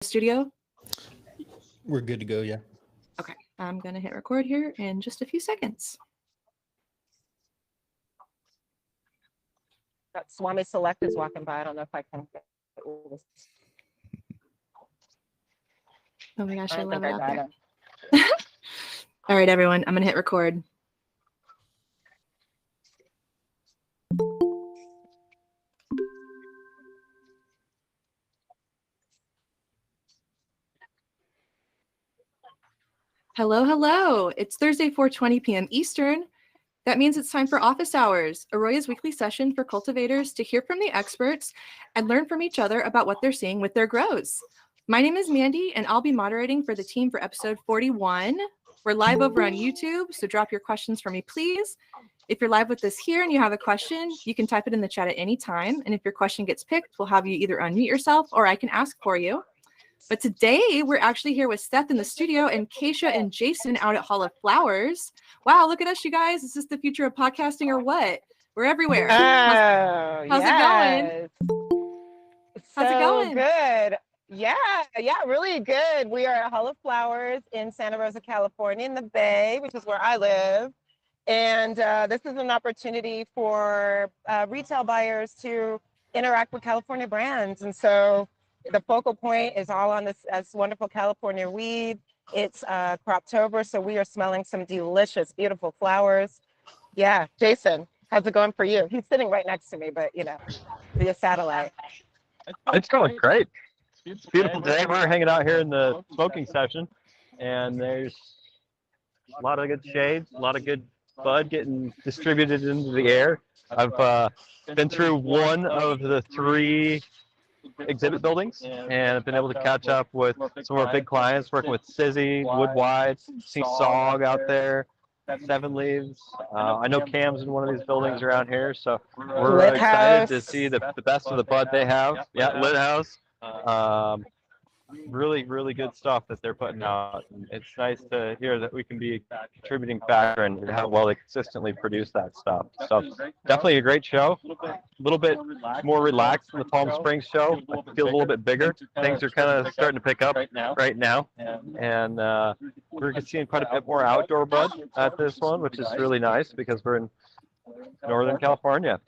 Studio? We're good to go, yeah. Okay, I'm going to hit record here in just a few seconds. That Swami Select is walking by. I don't know if I can. Oh my gosh, I love it out there. All right, everyone, I'm going to hit record. Hello, hello. It's Thursday, 4:20 p.m. Eastern. That means it's time for Office Hours, AROYA's weekly session for cultivators to hear from the experts and learn from each other about what they're seeing with their grows. My name is Mandy, and I'll be moderating for the team for episode 41. We're live over on YouTube, so drop your questions for me, please. If you're live with us here and you have a question, you can type it in the chat at any time. And if your question gets picked, we'll have you either unmute yourself or I can ask for you. But today we're actually here with Seth in the studio and Keisha and Jason out at Hall of Flowers. Wow, look at us, you guys. Is this the future of podcasting or what? We're everywhere. How's it going? How's it going? Good. Yeah, really good. We are at Hall of Flowers in Santa Rosa, California, in the Bay, which is where I live. And this is an opportunity for retail buyers to interact with California brands. And so the focal point is all on this wonderful California weed. It's Croptober, so we are smelling some delicious, beautiful flowers. Yeah, Jason, how's it going for you? He's sitting right next to me, but you know, via satellite. It's going great. It's a beautiful day. We're hanging out here in the smoking session, and there's a lot of good shades, a lot of good bud getting distributed into the air. I've been through one of the three exhibit buildings, and I've been able to catch up with some of our big clients, working with Sizzy, Woodwide, see Sog out there, Seven Leaves. I know Cam's in one of these buildings around here, so we're excited to see the best of the bud they have. Yeah, Lit House. Really, really good stuff that they're putting out. And it's nice to hear that we can be a contributing factor in how well they consistently produce that stuff. So definitely a great show. A little bit more relaxed than the Palm Springs show. It feels a little bit bigger. Things are kind of starting to pick up right now. And we're seeing quite a bit more outdoor bud at this one, which is really nice because we're in Northern California.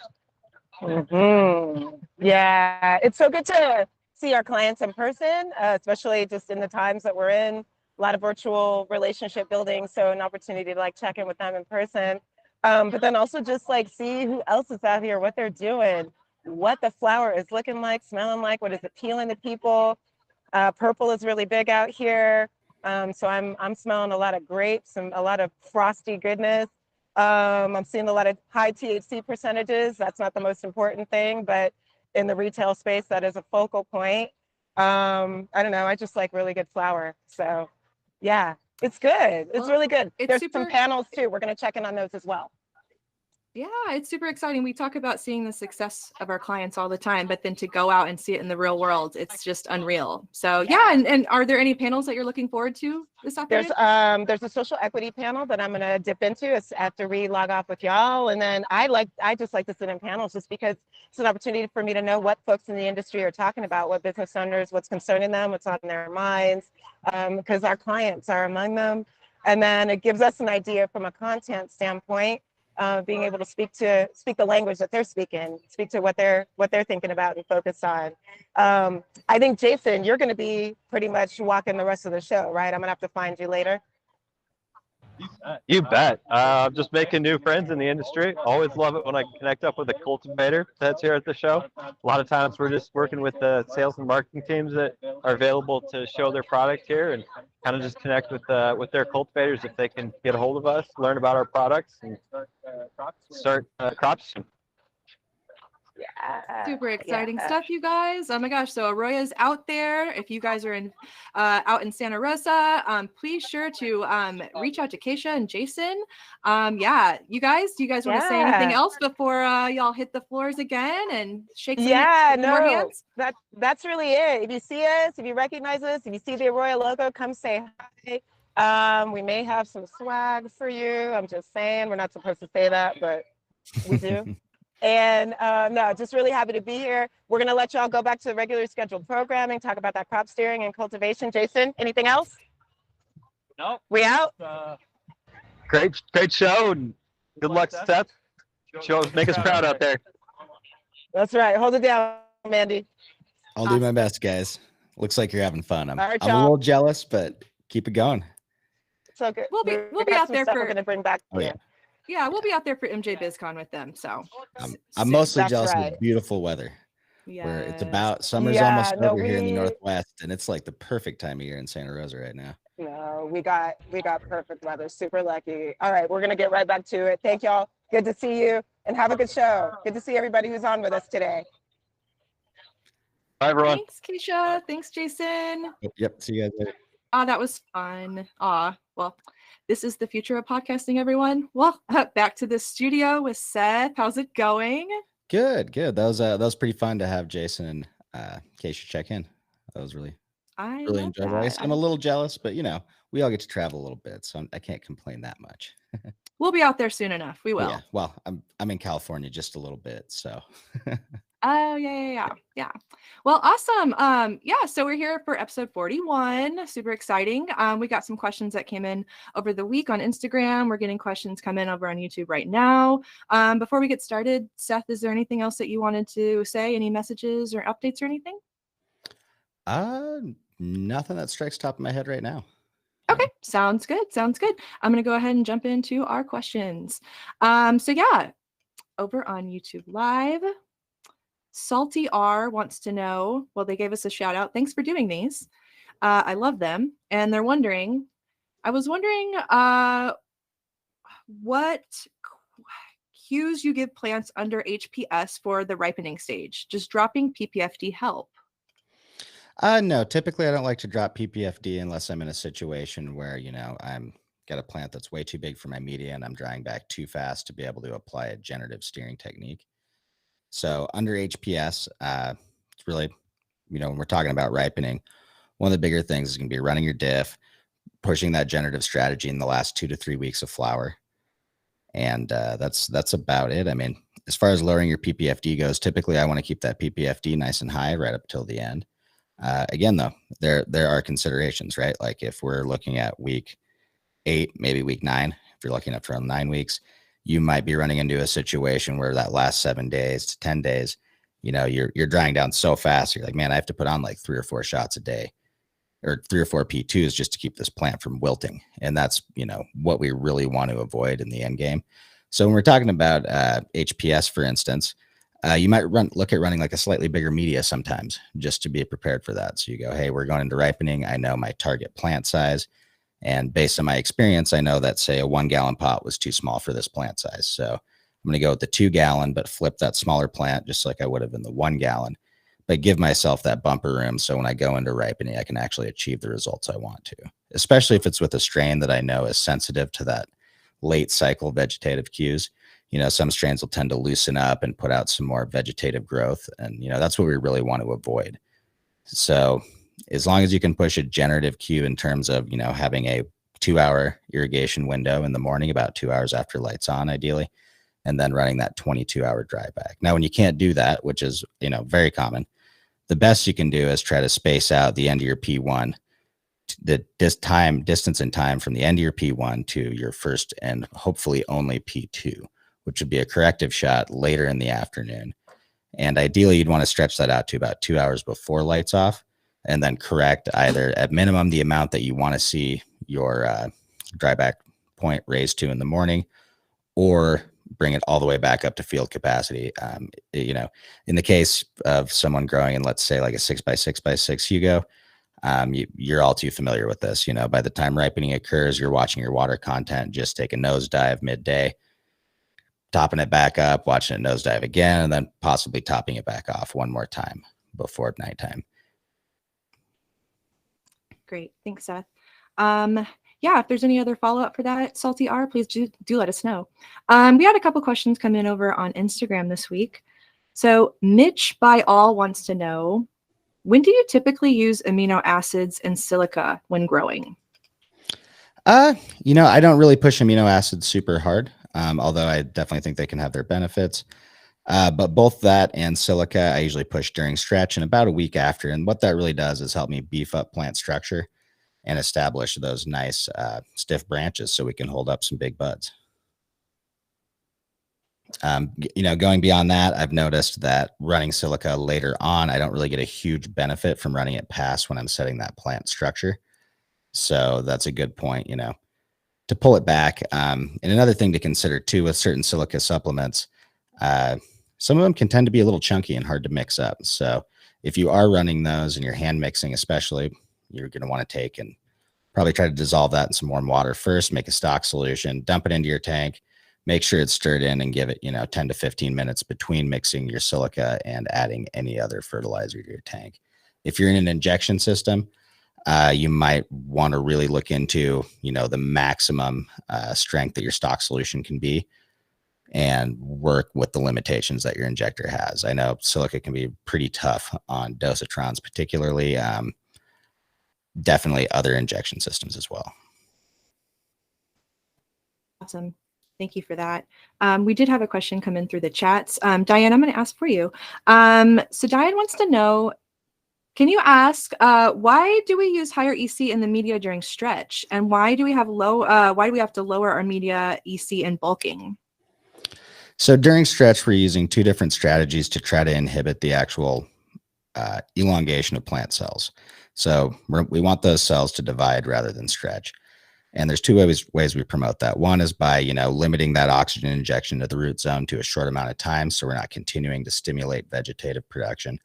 Yeah, it's so good to see our clients in person, especially just in the times that we're in. A lot of virtual relationship building, so an opportunity to like check in with them in person. But then also just like see who else is out here, what they're doing, what the flower is looking like, smelling like, what is appealing to people. Purple is really big out here. So I'm smelling a lot of grapes and a lot of frosty goodness. I'm seeing a lot of high THC percentages. That's not the most important thing, but in the retail space, that is a focal point. I don't know, I just like really good flower. So yeah, it's good. It's really good. There's some panels too. We're going to check in on those as well. Yeah, it's super exciting. We talk about seeing the success of our clients all the time, but then to go out and see it in the real world, it's just unreal. So yeah, and are there any panels that you're looking forward to this afternoon? There's a social equity panel that I'm gonna dip into after we log off with y'all. And then I just like to sit in panels just because it's an opportunity for me to know what folks in the industry are talking about, what business owners, what's concerning them, what's on their minds, because our clients are among them. And then it gives us an idea from a content standpoint, being able to speak the language that they're speaking, speak to what they're thinking about and focused on. I think Jason, you're going to be pretty much walking the rest of the show, right? I'm going to have to find you later. You bet. Just making new friends in the industry. Always love it when I connect up with a cultivator that's here at the show. A lot of times we're just working with the sales and marketing teams that are available to show their product here and kind of just connect with their cultivators if they can get a hold of us, learn about our products, and start crops. Yeah. Super exciting stuff, you guys. Oh my gosh. So AROYA's out there. If you guys are in out in Santa Rosa, please sure to reach out to Keisha and Jason. Yeah, do you guys want to say anything else before y'all hit the floors again and shake some more hands? That's really it. If you see us, if you recognize us, if you see the AROYA logo, come say hi. We may have some swag for you. I'm just saying, we're not supposed to say that, but we do. And no, just really happy to be here. We're going to let y'all go back to the regular scheduled programming, talk about that crop steering and cultivation. Jason, anything else? No. We out? Great show. And good luck, Seth. Make us proud out there. That's right. Hold it down, Mandy. I'll do my best, guys. Looks like you're having fun. I'm All right, a y'all. little jealous, but keep it going. So good. We'll be got out some there stuff for- we're going to bring back. Oh, yeah. Yeah, we'll be out there for MJ BizCon with them. So I'm mostly That's jealous of right. the beautiful weather. Where it's about summer's almost over here in the Northwest, and it's like the perfect time of year in Santa Rosa right now. No, we got perfect weather. Super lucky. All right, we're gonna get right back to it. Thank y'all. Good to see you, and have a good show. Good to see everybody who's on with us today. Bye, everyone. Thanks, Keisha. Thanks, Jason. Yep. See you guys later. That was fun. Well, this is the future of podcasting, everyone. Well, back to the studio with Seth. How's it going? Good. That was pretty fun to have Jason and Keisha check in. That was really Love enjoyable. I guess that. I'm a little jealous, but we all get to travel a little bit, so I can't complain that much. We'll be out there soon enough. We will. Yeah. Well, I'm in California just a little bit, so. Oh, yeah. Well, awesome. So we're here for episode 41. Super exciting. We got some questions that came in over the week on Instagram. We're getting questions come in over on YouTube right now. Before we get started, Seth, is there anything else that you wanted to say? Any messages or updates or anything? Nothing that strikes top of my head right now. Okay, sounds good. I'm going to go ahead and jump into our questions. Over on YouTube Live, Salty R wants to know, well, they gave us a shout out. Thanks for doing these. I love them. And they're wondering, what cues you give plants under HPS for the ripening stage. Just dropping PPFD help? No, typically I don't like to drop PPFD unless I'm in a situation where, I'm got a plant that's way too big for my media and I'm drying back too fast to be able to apply a generative steering technique. So under HPS, it's really, when we're talking about ripening, one of the bigger things is going to be running your diff, pushing that generative strategy in the last 2 to 3 weeks of flower. And that's about it. I mean, as far as lowering your PPFD goes, typically I want to keep that PPFD nice and high right up till the end. Again, though, there are considerations, right? Like if we're looking at week 8, maybe week 9, if you're looking at from 9 weeks, you might be running into a situation where that last 7 days to 10 days, you're drying down so fast. You're like, man, I have to put on like 3 or 4 shots a day or 3 or 4 P2s just to keep this plant from wilting. And that's, what we really want to avoid in the end game. So when we're talking about HPS, for instance, you might look at running like a slightly bigger media sometimes just to be prepared for that. So you go, hey, we're going into ripening. I know my target plant size. And based on my experience, I know that, say, a 1 gallon pot was too small for this plant size. So I'm going to go with the 2 gallon, but flip that smaller plant just like I would have in the 1 gallon, but give myself that bumper room. So when I go into ripening, I can actually achieve the results I want to, especially if it's with a strain that I know is sensitive to that late cycle vegetative cues. Some strains will tend to loosen up and put out some more vegetative growth. And, that's what we really want to avoid. So as long as you can push a generative cue in terms of, having a 2-hour irrigation window in the morning, about 2 hours after lights on, ideally, and then running that 22-hour dry back. Now, when you can't do that, which is, very common, the best you can do is try to space out the end of your P1, distance in time from the end of your P1 to your first and hopefully only P2, which would be a corrective shot later in the afternoon. And ideally, you'd want to stretch that out to about 2 hours before lights off, and then correct either at minimum the amount that you want to see your dry back point raised to in the morning, or bring it all the way back up to field capacity. In the case of someone growing in, let's say, like a 6x6x6 Hugo, you're all too familiar with this. By the time ripening occurs, you're watching your water content just take a nosedive midday, topping it back up, watching it nosedive again, and then possibly topping it back off one more time before nighttime. Great. Thanks, Seth. If there's any other follow-up for that, Salty R, please do let us know. We had a couple questions come in over on Instagram this week. So Mitch by All wants to know, when do you typically use amino acids and silica when growing? I don't really push amino acids super hard, although I definitely think they can have their benefits. But both that and silica, I usually push during stretch and about a week after. And what that really does is help me beef up plant structure and establish those nice stiff branches so we can hold up some big buds. Going beyond that, I've noticed that running silica later on, I don't really get a huge benefit from running it past when I'm setting that plant structure. So that's a good point, to pull it back. And another thing to consider too with certain silica supplements, some of them can tend to be a little chunky and hard to mix up. So if you are running those and you're hand mixing, especially, you're going to want to take and probably try to dissolve that in some warm water first, make a stock solution, dump it into your tank, make sure it's stirred in, and give it, 10 to 15 minutes between mixing your silica and adding any other fertilizer to your tank. If you're in an injection system, you might want to really look into, the maximum strength that your stock solution can be and work with the limitations that your injector has. I know silica can be pretty tough on dosatrons, particularly. Definitely other injection systems as well. Awesome. Thank you for that. We did have a question come in through the chats. Diane, I'm going to ask for you. So Diane wants to know, can you ask why do we use higher EC in the media during stretch, and why do we have to lower our media EC in bulking? So during stretch, we're using two different strategies to try to inhibit the actual elongation of plant cells. So we want those cells to divide rather than stretch. And there's two ways we promote that. One is by, limiting that oxygen injection to the root zone to a short amount of time, so we're not continuing to stimulate vegetative production.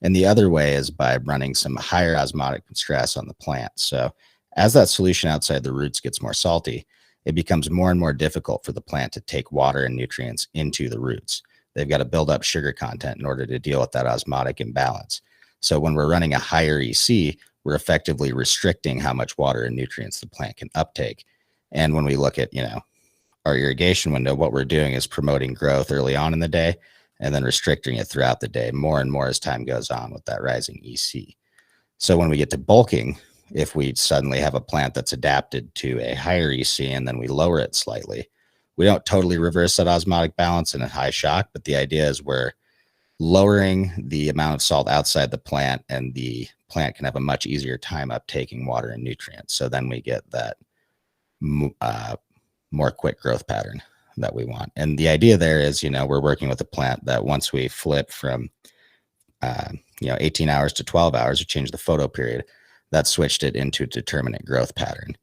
And the other way is by running some higher osmotic stress on the plant. So as that solution outside the roots gets more salty, it becomes more and more difficult for the plant to take water and nutrients into the roots. They've got to build up sugar content in order to deal with that osmotic imbalance. So when we're running a higher EC, we're effectively restricting how much water and nutrients the plant can uptake. And when we look at, our irrigation window, what we're doing is promoting growth early on in the day and then restricting it throughout the day more and more as time goes on with that rising EC. So when we get to bulking, if we suddenly have a plant that's adapted to a higher EC and then we lower it slightly, we don't totally reverse that osmotic balance in a high shock, but the idea is we're lowering the amount of salt outside the plant, and the plant can have a much easier time uptaking water and nutrients. So then we get that more quick growth pattern that we want. And the idea there is, we're working with a plant that once we flip from 18 hours to 12 hours, or change the photo period, that switched it into a determinate growth pattern.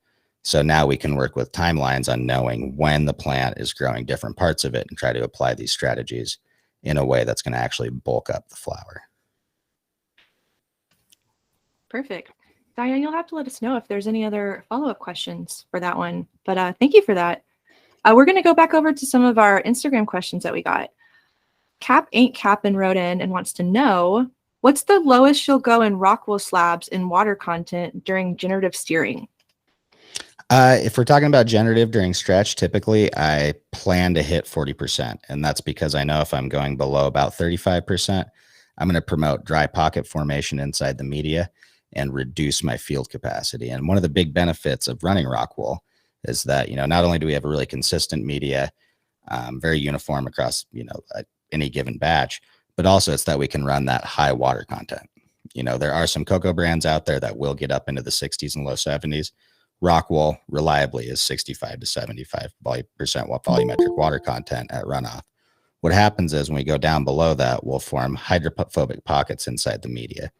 So now we can work with timelines on knowing when the plant is growing different parts of it and try to apply these strategies in a way that's going to actually bulk up the flower. Perfect. Diane, you'll have to let us know if there's any other follow-up questions for that one. But thank you for that. We're going to go back over to some of our Instagram questions that we got. Cap Ain't Cappin' wrote in and wants to know, what's the lowest you'll go in rock-wool slabs in water content during generative steering? If we're talking about generative during stretch, typically I plan to hit 40%. And that's because I know if I'm going below about 35%, I'm going to promote dry pocket formation inside the media and reduce my field capacity. And one of the big benefits of running rock wool is that, not only do we have a really consistent media, very uniform across, any given batch, but also it's that we can run that high water content. There are some cocoa brands out there that will get up into the 60s and low 70s. Rock wool reliably is 65 to 75% volumetric water content at runoff. What happens is when we go down below that, we'll form hydrophobic pockets inside the media.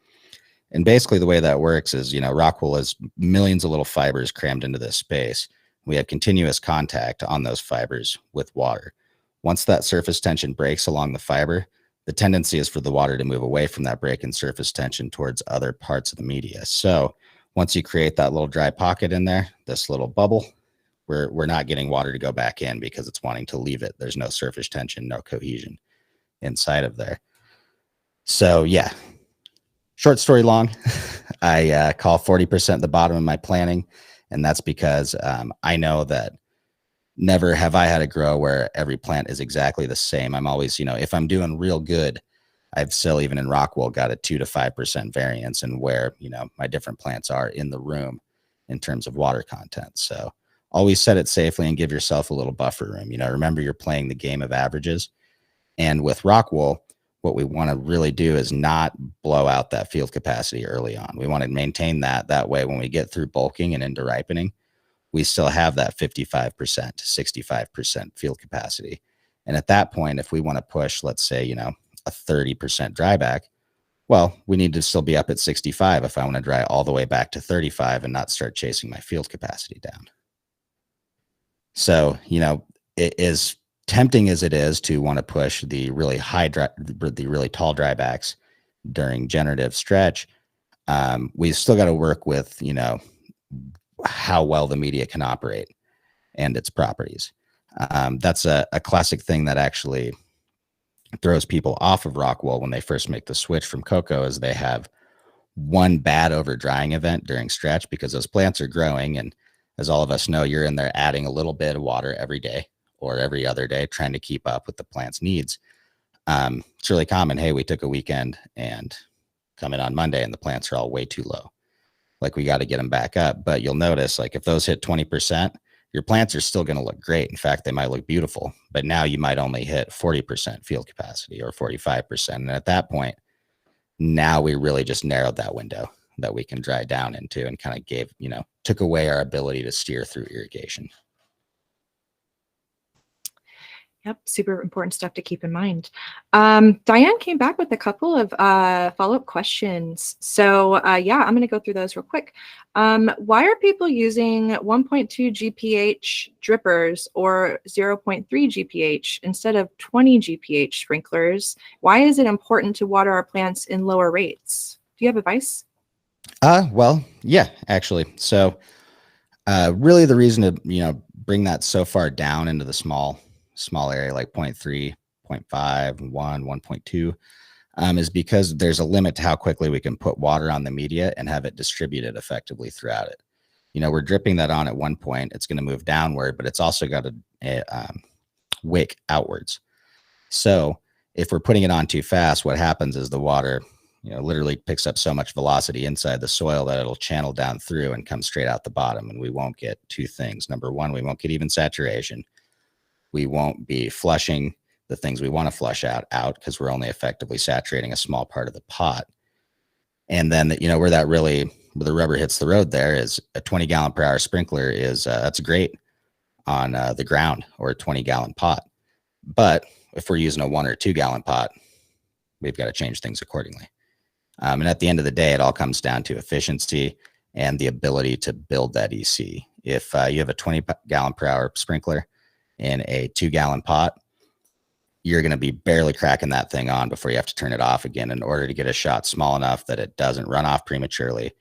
And basically the way that works is, rock wool is millions of little fibers crammed into this space. We have continuous contact on those fibers with water. Once that surface tension breaks along the fiber, the tendency is for the water to move away from that break in surface tension towards other parts of the media. So once you create that little dry pocket in there, this little bubble, we're not getting water to go back in because it's wanting to leave it. There's no surface tension, no cohesion inside of there. So yeah, short story long, I call 40% the bottom of my planning. And that's because I know that never have I had a grow where every plant is exactly the same. I'm always, if I'm doing real good, I've still, even in rock wool, got a 2 to 5% variance in where, my different plants are in the room in terms of water content. So always set it safely and give yourself a little buffer room. Remember, you're playing the game of averages. And with rock wool, what we want to really do is not blow out that field capacity early on. We want to maintain that. That way, when we get through bulking and into ripening, we still have that 55% to 65% field capacity. And at that point, if we want to push, let's say, a 30% dryback, well, we need to still be up at 65 if I want to dry all the way back to 35 and not start chasing my field capacity down. So, it is tempting as it is to want to push the really the really tall drybacks during generative stretch. We've still got to work with, how well the media can operate and its properties. That's a classic thing that actually throws people off of rock wool when they first make the switch from cocoa, is they have one bad over drying event during stretch, because those plants are growing. And as all of us know, you're in there adding a little bit of water every day or every other day, trying to keep up with the plant's needs. It's really common. Hey, we took a weekend and come in on Monday and the plants are all way too low. Like, we got to get them back up. But you'll notice, like, if those hit 20%, your plants are still going to look great. In fact, they might look beautiful, but now you might only hit 40% field capacity or 45%. And at that point, now we really just narrowed that window that we can dry down into, and kind of took away our ability to steer through irrigation. Yep, super important stuff to keep in mind. Diane came back with a couple of follow-up questions. So yeah, I'm going to go through those real quick. Why are people using 1.2 GPH drippers or 0.3 GPH instead of 20 GPH sprinklers? Why is it important to water our plants in lower rates? Do you have advice? Well, yeah, actually. So really the reason to, bring that so far down into the small area, like 0.3, 0.5, 1, 1.2, is because there's a limit to how quickly we can put water on the media and have it distributed effectively throughout it. We're dripping that on at one point, it's going to move downward, but it's also got a wick outwards. So if we're putting it on too fast, what happens is the water, literally picks up so much velocity inside the soil that it'll channel down through and come straight out the bottom. And we won't get two things. Number one, we won't get even saturation. We won't be flushing the things we want to flush out because we're only effectively saturating a small part of the pot. And then, where the rubber hits the road there is a 20 gallon per hour sprinkler that's great on the ground, or a 20 gallon pot. But if we're using a 1 or 2 gallon pot, we've got to change things accordingly. And at the end of the day, it all comes down to efficiency and the ability to build that EC. If you have a 20 gallon per hour sprinkler in a 2 gallon pot, you're going to be barely cracking that thing on before you have to turn it off again, in order to get a shot small enough that it doesn't run off prematurely,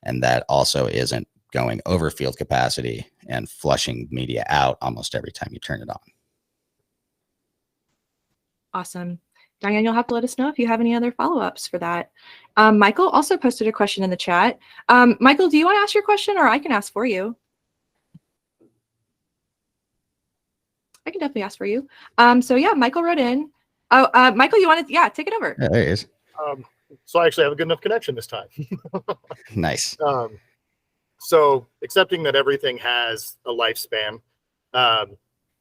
and that also isn't going over field capacity and flushing media out almost every time you turn it on. Awesome. Diane, you'll have to let us know if you have any other follow-ups for that. Michael also posted a question in the chat. Michael, do you want to ask your question, or I can ask for you? I can definitely ask for you. So yeah, Michael wrote in. Oh, Michael, you want to, take it over. Yeah, there he is. So I actually have a good enough connection this time. Nice. So accepting that everything has a lifespan,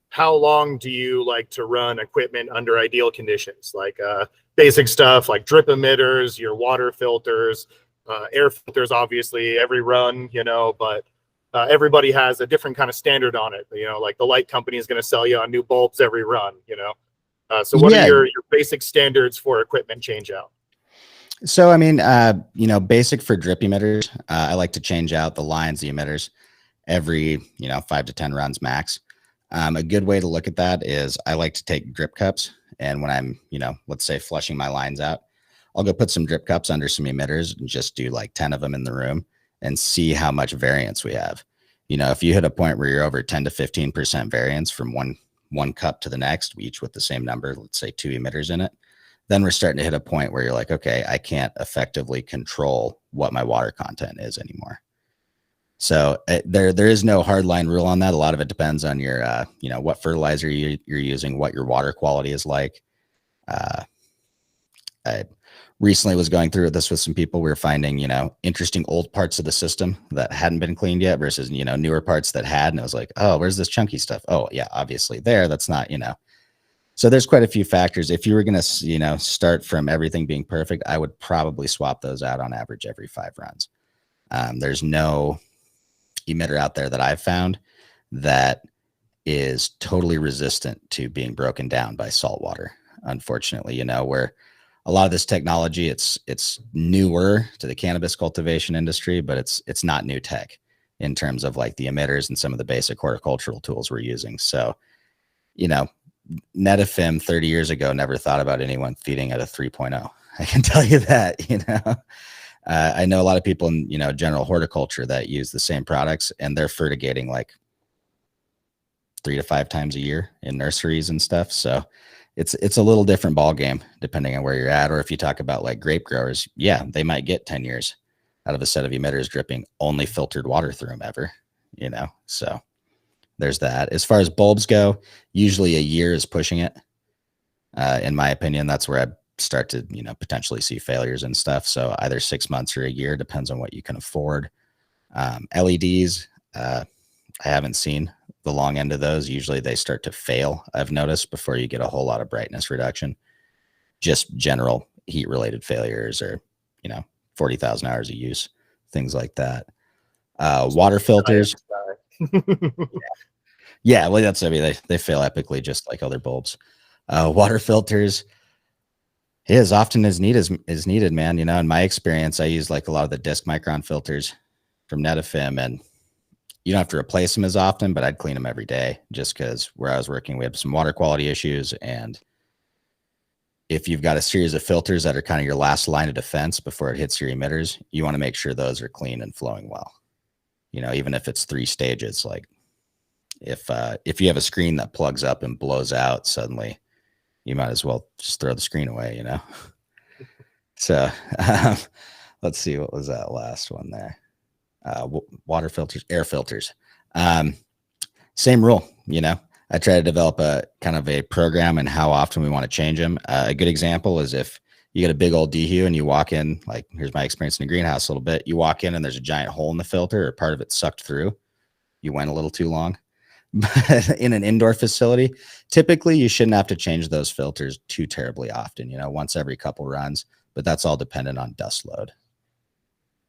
how long do you like to run equipment under ideal conditions? Like basic stuff like drip emitters, your water filters, air filters, obviously every run, but everybody has a different kind of standard on it. Like the light company is going to sell you on new bulbs every run, So what are your basic standards for equipment change out? So, I mean, basic for drip emitters, I like to change out the lines, the emitters every, 5 to 10 runs max. A good way to look at that is I like to take drip cups, and when I'm, let's say flushing my lines out, I'll go put some drip cups under some emitters and just do like 10 of them in the room and see how much variance we have. If you hit a point where you're over 10 to 15% variance from one cup to the next, each with the same number, let's say 2 emitters in it, then we're starting to hit a point where you're like, okay, I can't effectively control what my water content is anymore. So there is no hard line rule on that. A lot of it depends on your, what fertilizer you're using, what your water quality is like. I recently was going through this with some people. We were finding, interesting old parts of the system that hadn't been cleaned yet versus, newer parts that had. And it was like, oh, where's this chunky stuff? Oh, yeah, obviously there. That's not, So there's quite a few factors. If you were going to, start from everything being perfect, I would probably swap those out on average every 5 runs. There's no emitter out there that I've found that is totally resistant to being broken down by salt water. Unfortunately, where a lot of this technology, it's newer to the cannabis cultivation industry, but it's not new tech in terms of like the emitters and some of the basic horticultural tools we're using. So, Netafim 30 years ago never thought about anyone feeding at a 3.0. I can tell you that, I know a lot of people in, general horticulture that use the same products, and they're fertigating like 3 to 5 times a year in nurseries and stuff. So it's a little different ball game depending on where you're at. Or if you talk about like grape growers, yeah, they might get 10 years out of a set of emitters dripping only filtered water through them ever, so there's that. As far as bulbs go, usually a year is pushing it. In my opinion, that's where I start to, potentially see failures and stuff. So either 6 months or a year, depends on what you can afford. LEDs, I haven't seen the long end of those. Usually they start to fail, I've noticed, before you get a whole lot of brightness reduction. Just general heat related failures or, 40,000 hours of use, things like that. Water filters. Yeah, well, they fail epically just like other bulbs. Water filters as often as needed, man. In my experience, I use like a lot of the disc micron filters from Netafim, and you don't have to replace them as often, but I'd clean them every day just because where I was working, we had some water quality issues. And if you've got a series of filters that are kind of your last line of defense before it hits your emitters, you want to make sure those are clean and flowing well. Even if it's 3 stages, like if you have a screen that plugs up and blows out suddenly, you might as well just throw the screen away, So let's see, what was that last one there? Water filters, air filters. Same rule, I try to develop a kind of a program and how often we want to change them. A good example is if you get a big old dehu and you walk in, like here's my experience in the greenhouse a little bit. You walk in and there's a giant hole in the filter or part of it sucked through. You went a little too long. But in an indoor facility, typically you shouldn't have to change those filters too terribly often, once every couple runs, but that's all dependent on dust load.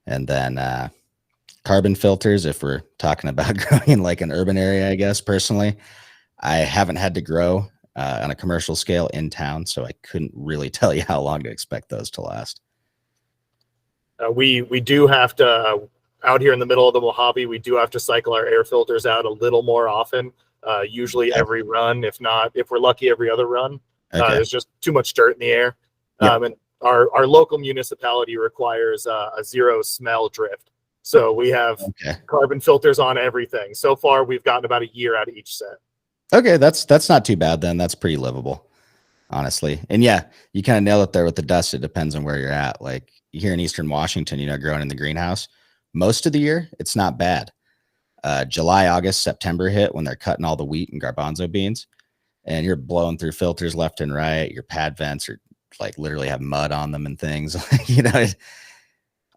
And then carbon filters, if we're talking about growing in like an urban area, I guess personally, I haven't had to grow on a commercial scale in town, so I couldn't really tell you how long to expect those to last. We do have to, out here in the middle of the Mojave, we do have to cycle our air filters out a little more often, usually every run, if we're lucky, every other run. Okay. There's just too much dirt in the air. Yep. And our local municipality requires a 0 smell drift. So we have carbon filters on everything. So far, we've gotten about a year out of each set. Okay, that's not too bad then. That's pretty livable, honestly. And yeah, you kind of nail it there with the dust. It depends on where you're at. Like here in Eastern Washington, growing in the greenhouse, most of the year, it's not bad. July, August, September hit when they're cutting all the wheat and garbanzo beans, and you're blowing through filters left and right. Your pad vents are like literally have mud on them and things.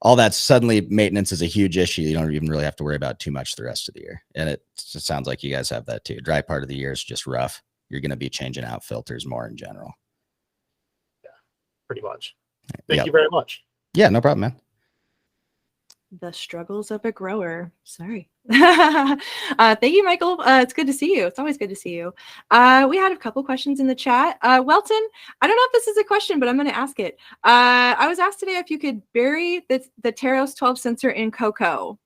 All that suddenly maintenance is a huge issue. You don't even really have to worry about too much the rest of the year. And it just sounds like you guys have that too. Dry part of the year is just rough. You're going to be changing out filters more in general. Yeah, pretty much. Thank you very much. Yeah, no problem, man. The struggles of a grower. Sorry. Thank you, Michael. It's good to see you. It's always good to see you. We had a couple questions in the chat. Welton, I don't know if this is a question, but I'm going to ask it. I was asked today if you could bury the Teros 12 sensor in cocoa.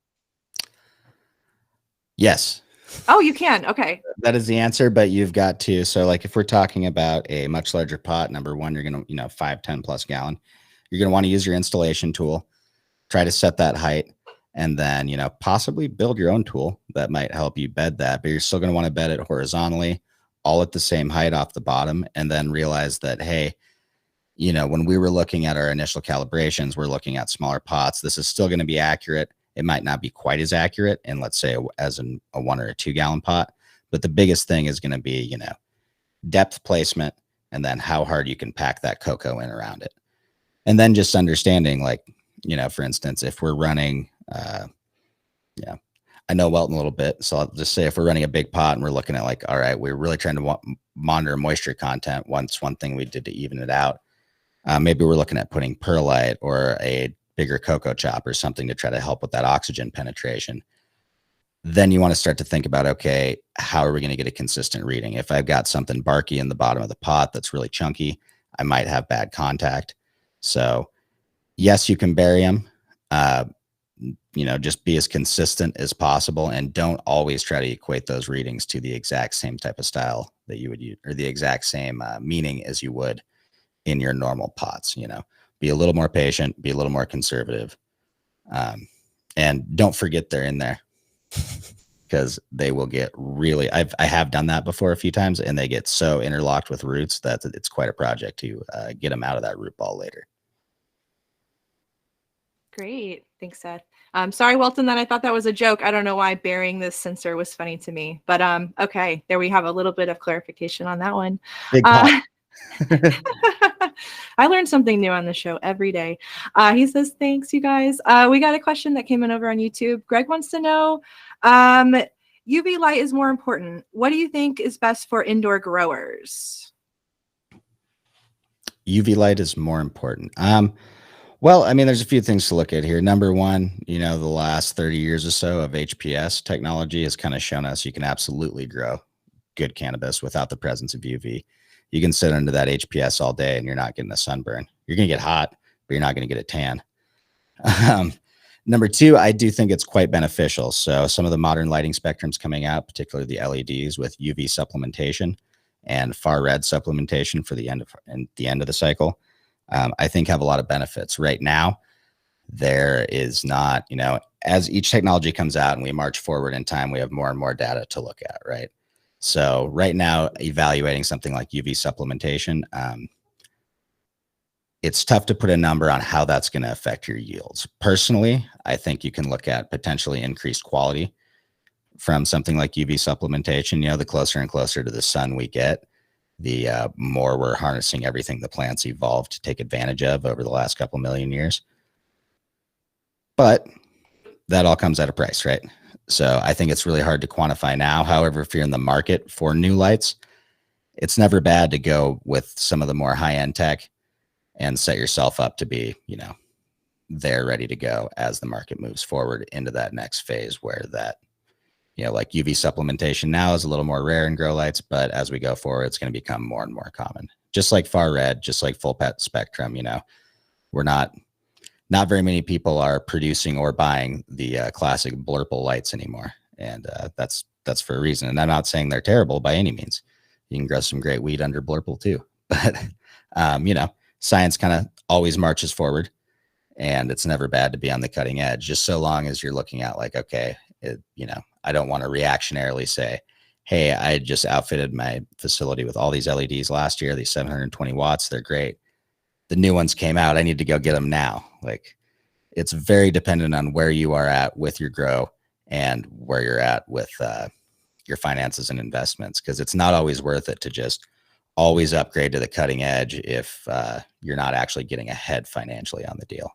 Yes. Oh, you can. Okay. That is the answer, but you've got to. So like if we're talking about a much larger pot, number one, you're going to, 5, 10 plus gallon. You're going to want to use your installation tool. Try to set that height, and then, possibly build your own tool that might help you bed that, but you're still going to want to bed it horizontally, all at the same height off the bottom, and then realize that, hey, when we were looking at our initial calibrations, we're looking at smaller pots. This is still going to be accurate. It might not be quite as accurate in, let's say, as in a 1 or a 2 gallon pot, but the biggest thing is going to be, depth placement, and then how hard you can pack that cocoa in around it. And then just understanding, like, for instance, if we're running, I know Welton a little bit, so I'll just say if we're running a big pot and we're looking at like, all right, we're really trying to monitor moisture content. One thing we did to even it out. Maybe we're looking at putting perlite or a bigger cocoa chop or something to try to help with that oxygen penetration. Then you want to start to think about, okay, how are we going to get a consistent reading? If I've got something barky in the bottom of the pot that's really chunky, I might have bad contact. So yes, you can bury them. Just be as consistent as possible and don't always try to equate those readings to the exact same type of style that you would use or the exact same meaning as you would in your normal pots. Be a little more patient, be a little more conservative, and don't forget they're in there because they will get really, I have done that before a few times and they get so interlocked with roots that it's quite a project to get them out of that root ball later. Great. Thanks, Seth. Sorry, Welton, that I thought that was a joke. I don't know why burying this sensor was funny to me, but okay, there we have a little bit of clarification on that one. Big pot. I learned something new on the show every day. He says, thanks, you guys. We got a question that came in over on YouTube. Greg wants to know, UV light is more important. What do you think is best for indoor growers? UV light is more important. Well, I mean, there's a few things to look at here. Number one, the last 30 years or so of HPS technology has kind of shown us you can absolutely grow good cannabis without the presence of UV. You can sit under that HPS all day and you're not getting a sunburn. You're going to get hot, but you're not going to get a tan. Number two, I do think it's quite beneficial. So some of the modern lighting spectrums coming out, particularly the LEDs with UV supplementation and far red supplementation for the end of the cycle, I think have a lot of benefits. Right now, there is not, as each technology comes out and we march forward in time, we have more and more data to look at, right? So right now, evaluating something like UV supplementation, it's tough to put a number on how that's going to affect your yields. Personally, I think you can look at potentially increased quality from something like UV supplementation. The closer and closer to the sun we get, the more we're harnessing everything the plants evolved to take advantage of over the last couple million years. But that all comes at a price, right? So I think it's really hard to quantify now. However, if you're in the market for new lights, it's never bad to go with some of the more high-end tech and set yourself up to be, they're ready to go as the market moves forward into that next phase where that, like UV supplementation now is a little more rare in grow lights, but as we go forward, it's going to become more and more common. Just like far red, just like full pet spectrum, we're not very many people are producing or buying the classic blurple lights anymore. And that's for a reason. And I'm not saying they're terrible by any means. You can grow some great weed under blurple too. But, science kind of always marches forward and it's never bad to be on the cutting edge, just so long as you're looking at like, okay, I don't want to reactionarily say, hey, I just outfitted my facility with all these LEDs last year, these 720 watts, they're great. The new ones came out, I need to go get them now. Like, it's very dependent on where you are at with your grow and where you're at with your finances and investments, because it's not always worth it to just always upgrade to the cutting edge if you're not actually getting ahead financially on the deal.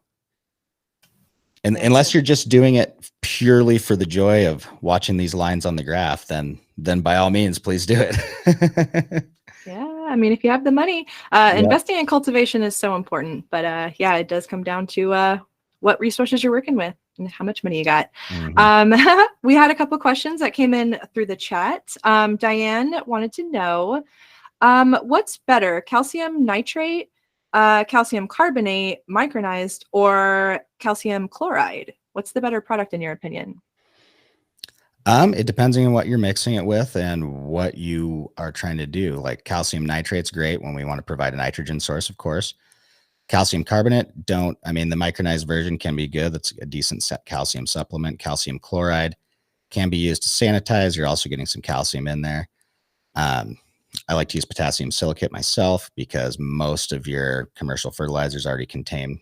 And unless you're just doing it purely for the joy of watching these lines on the graph, then by all means, please do it. Yeah, I mean, if you have the money, investing in cultivation is so important. But it does come down to what resources you're working with and how much money you got. Mm-hmm. We had a couple questions that came in through the chat. Diane wanted to know, what's better, calcium nitrate, calcium carbonate, micronized, or calcium chloride? What's the better product in your opinion? It depends on what you're mixing it with and what you are trying to do. Like calcium nitrate's great when we want to provide a nitrogen source, of course. Calcium carbonate, the micronized version can be good. That's a decent calcium supplement. Calcium chloride can be used to sanitize. You're also getting some calcium in there. I like to use potassium silicate myself because most of your commercial fertilizers already contain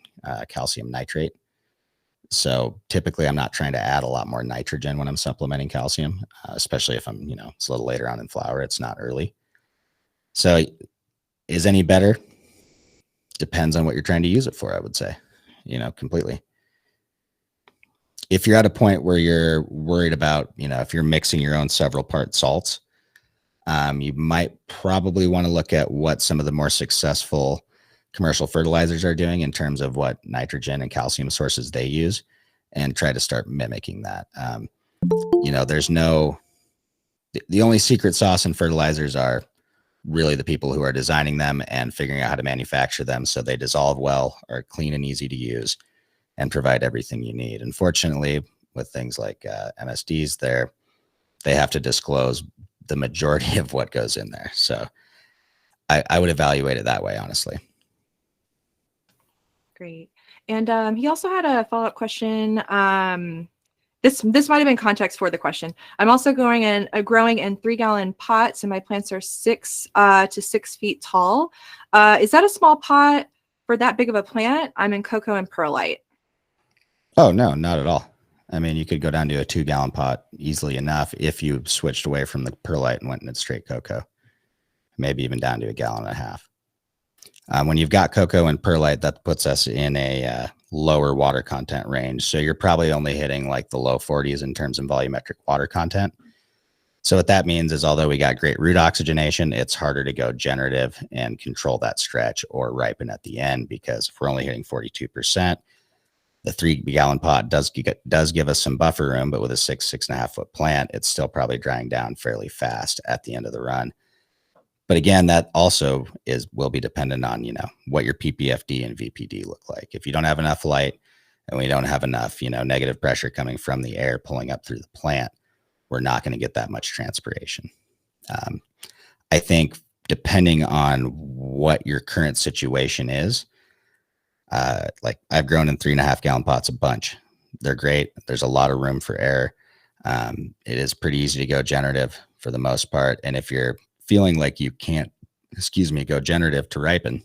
calcium nitrate. So typically I'm not trying to add a lot more nitrogen when I'm supplementing calcium, especially if I'm, it's a little later on in flower, it's not early. So is any better? Depends on what you're trying to use it for, I would say, completely. if you're at a point where you're worried about, if you're mixing your own several part salts, you might probably want to look at what some of the more successful commercial fertilizers are doing in terms of what nitrogen and calcium sources they use, and try to start mimicking that. There's the only secret sauce in fertilizers are really the people who are designing them and figuring out how to manufacture them so they dissolve well, are clean and easy to use, and provide everything you need. Unfortunately, with things like MSDs, they have to disclose the majority of what goes in there. So I would evaluate it that way, honestly. Great. And he also had a follow-up question. This might have been context for the question. I'm also growing in 3-gallon pots, and my plants are 6 to 6 feet tall. Is that a small pot for that big of a plant? I'm in cocoa and perlite. Oh, no, not at all. I mean, you could go down to a 2-gallon pot easily enough if you switched away from the perlite and went into straight cocoa, maybe even down to 1.5 gallons. When you've got cocoa and perlite, that puts us in a lower water content range. So you're probably only hitting like the low 40s in terms of volumetric water content. So what that means is, although we got great root oxygenation, it's harder to go generative and control that stretch or ripen at the end, because if we're only hitting 42%, the 3-gallon pot does give us some buffer room, but with a 6.5 foot plant, it's still probably drying down fairly fast at the end of the run. But again, that also will be dependent on, what your PPFD and VPD look like. If you don't have enough light and we don't have enough, negative pressure coming from the air pulling up through the plant, we're not going to get that much transpiration. I think depending on what your current situation is, like I've grown in 3.5 gallon pots a bunch. They're great. There's a lot of room for error. It is pretty easy to go generative for the most part. And if you're feeling like you can't, go generative to ripen,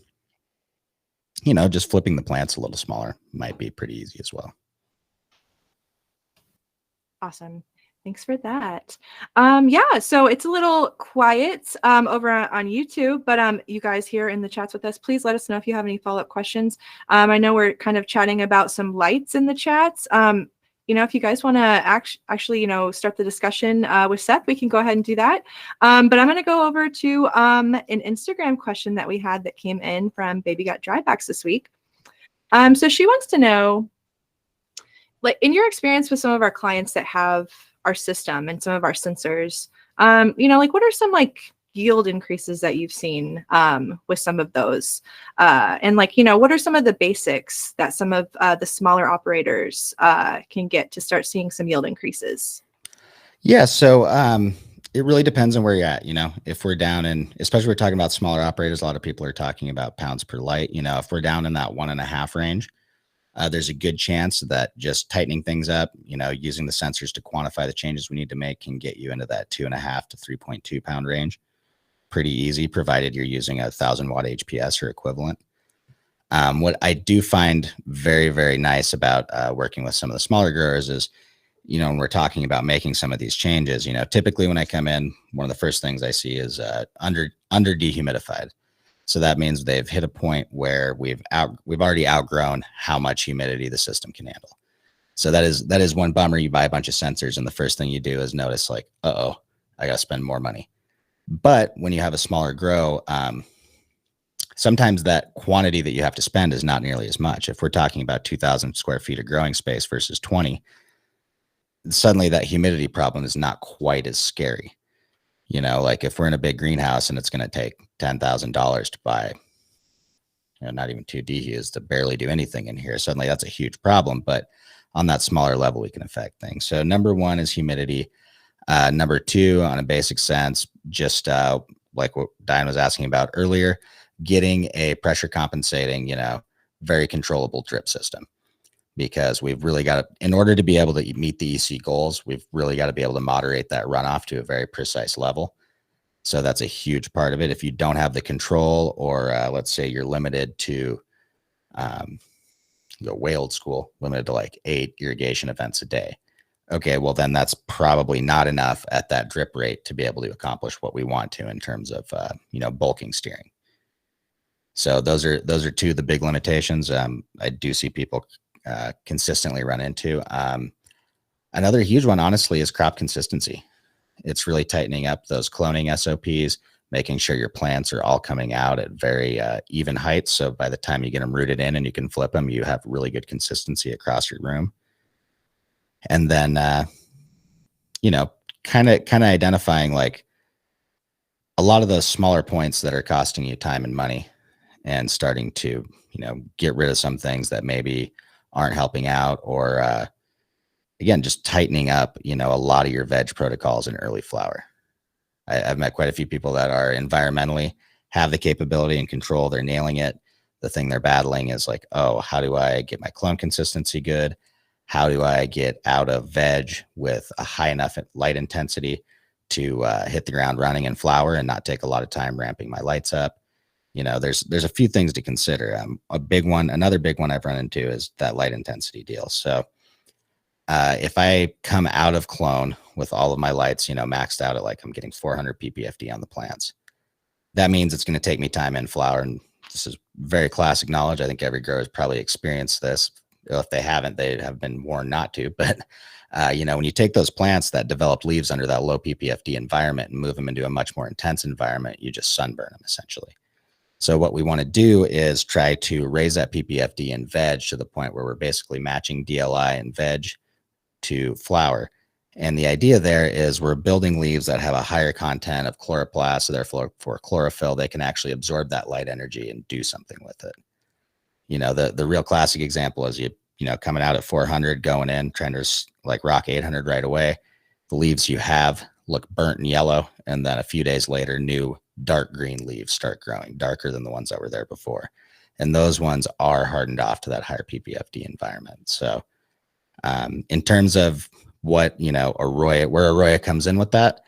just flipping the plants a little smaller might be pretty easy as well. Awesome. Thanks for that. Yeah, so it's a little quiet over on YouTube, but you guys here in the chats with us, please let us know if you have any follow-up questions. I know we're kind of chatting about some lights in the chats. If you guys want to actually, start the discussion with Seth, we can go ahead and do that. But I'm going to go over to an Instagram question that we had that came in from Baby Got Drybacks this week. So she wants to know, like, in your experience with some of our clients that have our system and some of our sensors, what are some yield increases that you've seen with some of those? And what are some of the basics that some of the smaller operators can get to start seeing some yield increases? Yeah. So it really depends on where you're at. If we're down in, especially we're talking about smaller operators, a lot of people are talking about pounds per light. If we're down in that 1.5 range, there's a good chance that just tightening things up, using the sensors to quantify the changes we need to make, can get you into that 2.5 to 3.2 pound range pretty easy, provided you're using 1,000 watt HPS or equivalent. What I do find very, very nice about working with some of the smaller growers is, when we're talking about making some of these changes, typically when I come in, one of the first things I see is under dehumidified. So that means they've hit a point where we've already outgrown how much humidity the system can handle. So that is one bummer. You buy a bunch of sensors and the first thing you do is notice like, I got to spend more money. But when you have a smaller grow, sometimes that quantity that you have to spend is not nearly as much. If we're talking about 2,000 square feet of growing space versus 20, suddenly that humidity problem is not quite as scary. Like if we're in a big greenhouse and it's going to take $10,000 to buy, not even 2 dehus to barely do anything in here, suddenly that's a huge problem. But on that smaller level, we can affect things. So number one is humidity. Number two, on a basic sense, just like what Diane was asking about earlier, getting a pressure compensating, very controllable drip system. Because we've really got to, in order to be able to meet the EC goals, we've really got to be able to moderate that runoff to a very precise level. So that's a huge part of it. If you don't have the control, or let's say you're limited to, go way old school, limited to like 8 irrigation events a day. Okay, well then that's probably not enough at that drip rate to be able to accomplish what we want to in terms of, bulking steering. So those are two of the big limitations I do see people consistently run into. Another huge one, honestly, is crop consistency. It's really tightening up those cloning SOPs, making sure your plants are all coming out at very even heights. So by the time you get them rooted in and you can flip them, you have really good consistency across your room. And then, kind of identifying like a lot of those smaller points that are costing you time and money, and starting to, get rid of some things that maybe aren't helping out, or again, just tightening up, a lot of your veg protocols in early flower. I've met quite a few people that are environmentally have the capability and control. They're nailing it. The thing they're battling is like, oh, how do I get my clone consistency good? How do I get out of veg with a high enough light intensity to hit the ground running in flower and not take a lot of time ramping my lights up? There's a few things to consider. Another big one I've run into is that light intensity deal. So if I come out of clone with all of my lights, maxed out at like I'm getting 400 ppfd on the plants, that means it's going to take me time in flower. And this is very classic knowledge. I think every grower has probably experienced this. If they haven't, they have been warned not to. But, when you take those plants that develop leaves under that low ppfd environment and move them into a much more intense environment, you just sunburn them essentially. So what we want to do is try to raise that ppfd in veg to the point where we're basically matching DLI and veg to flower. And the idea there is we're building leaves that have a higher content of chloroplast, so therefore for chlorophyll, they can actually absorb that light energy and do something with it. The real classic example is you coming out at 400, going in, trying to like rock 800 right away. The leaves you have look burnt and yellow, and then a few days later, new dark green leaves start growing, darker than the ones that were there before. And those ones are hardened off to that higher ppfd environment. So in terms of what, AROYA, where AROYA comes in with that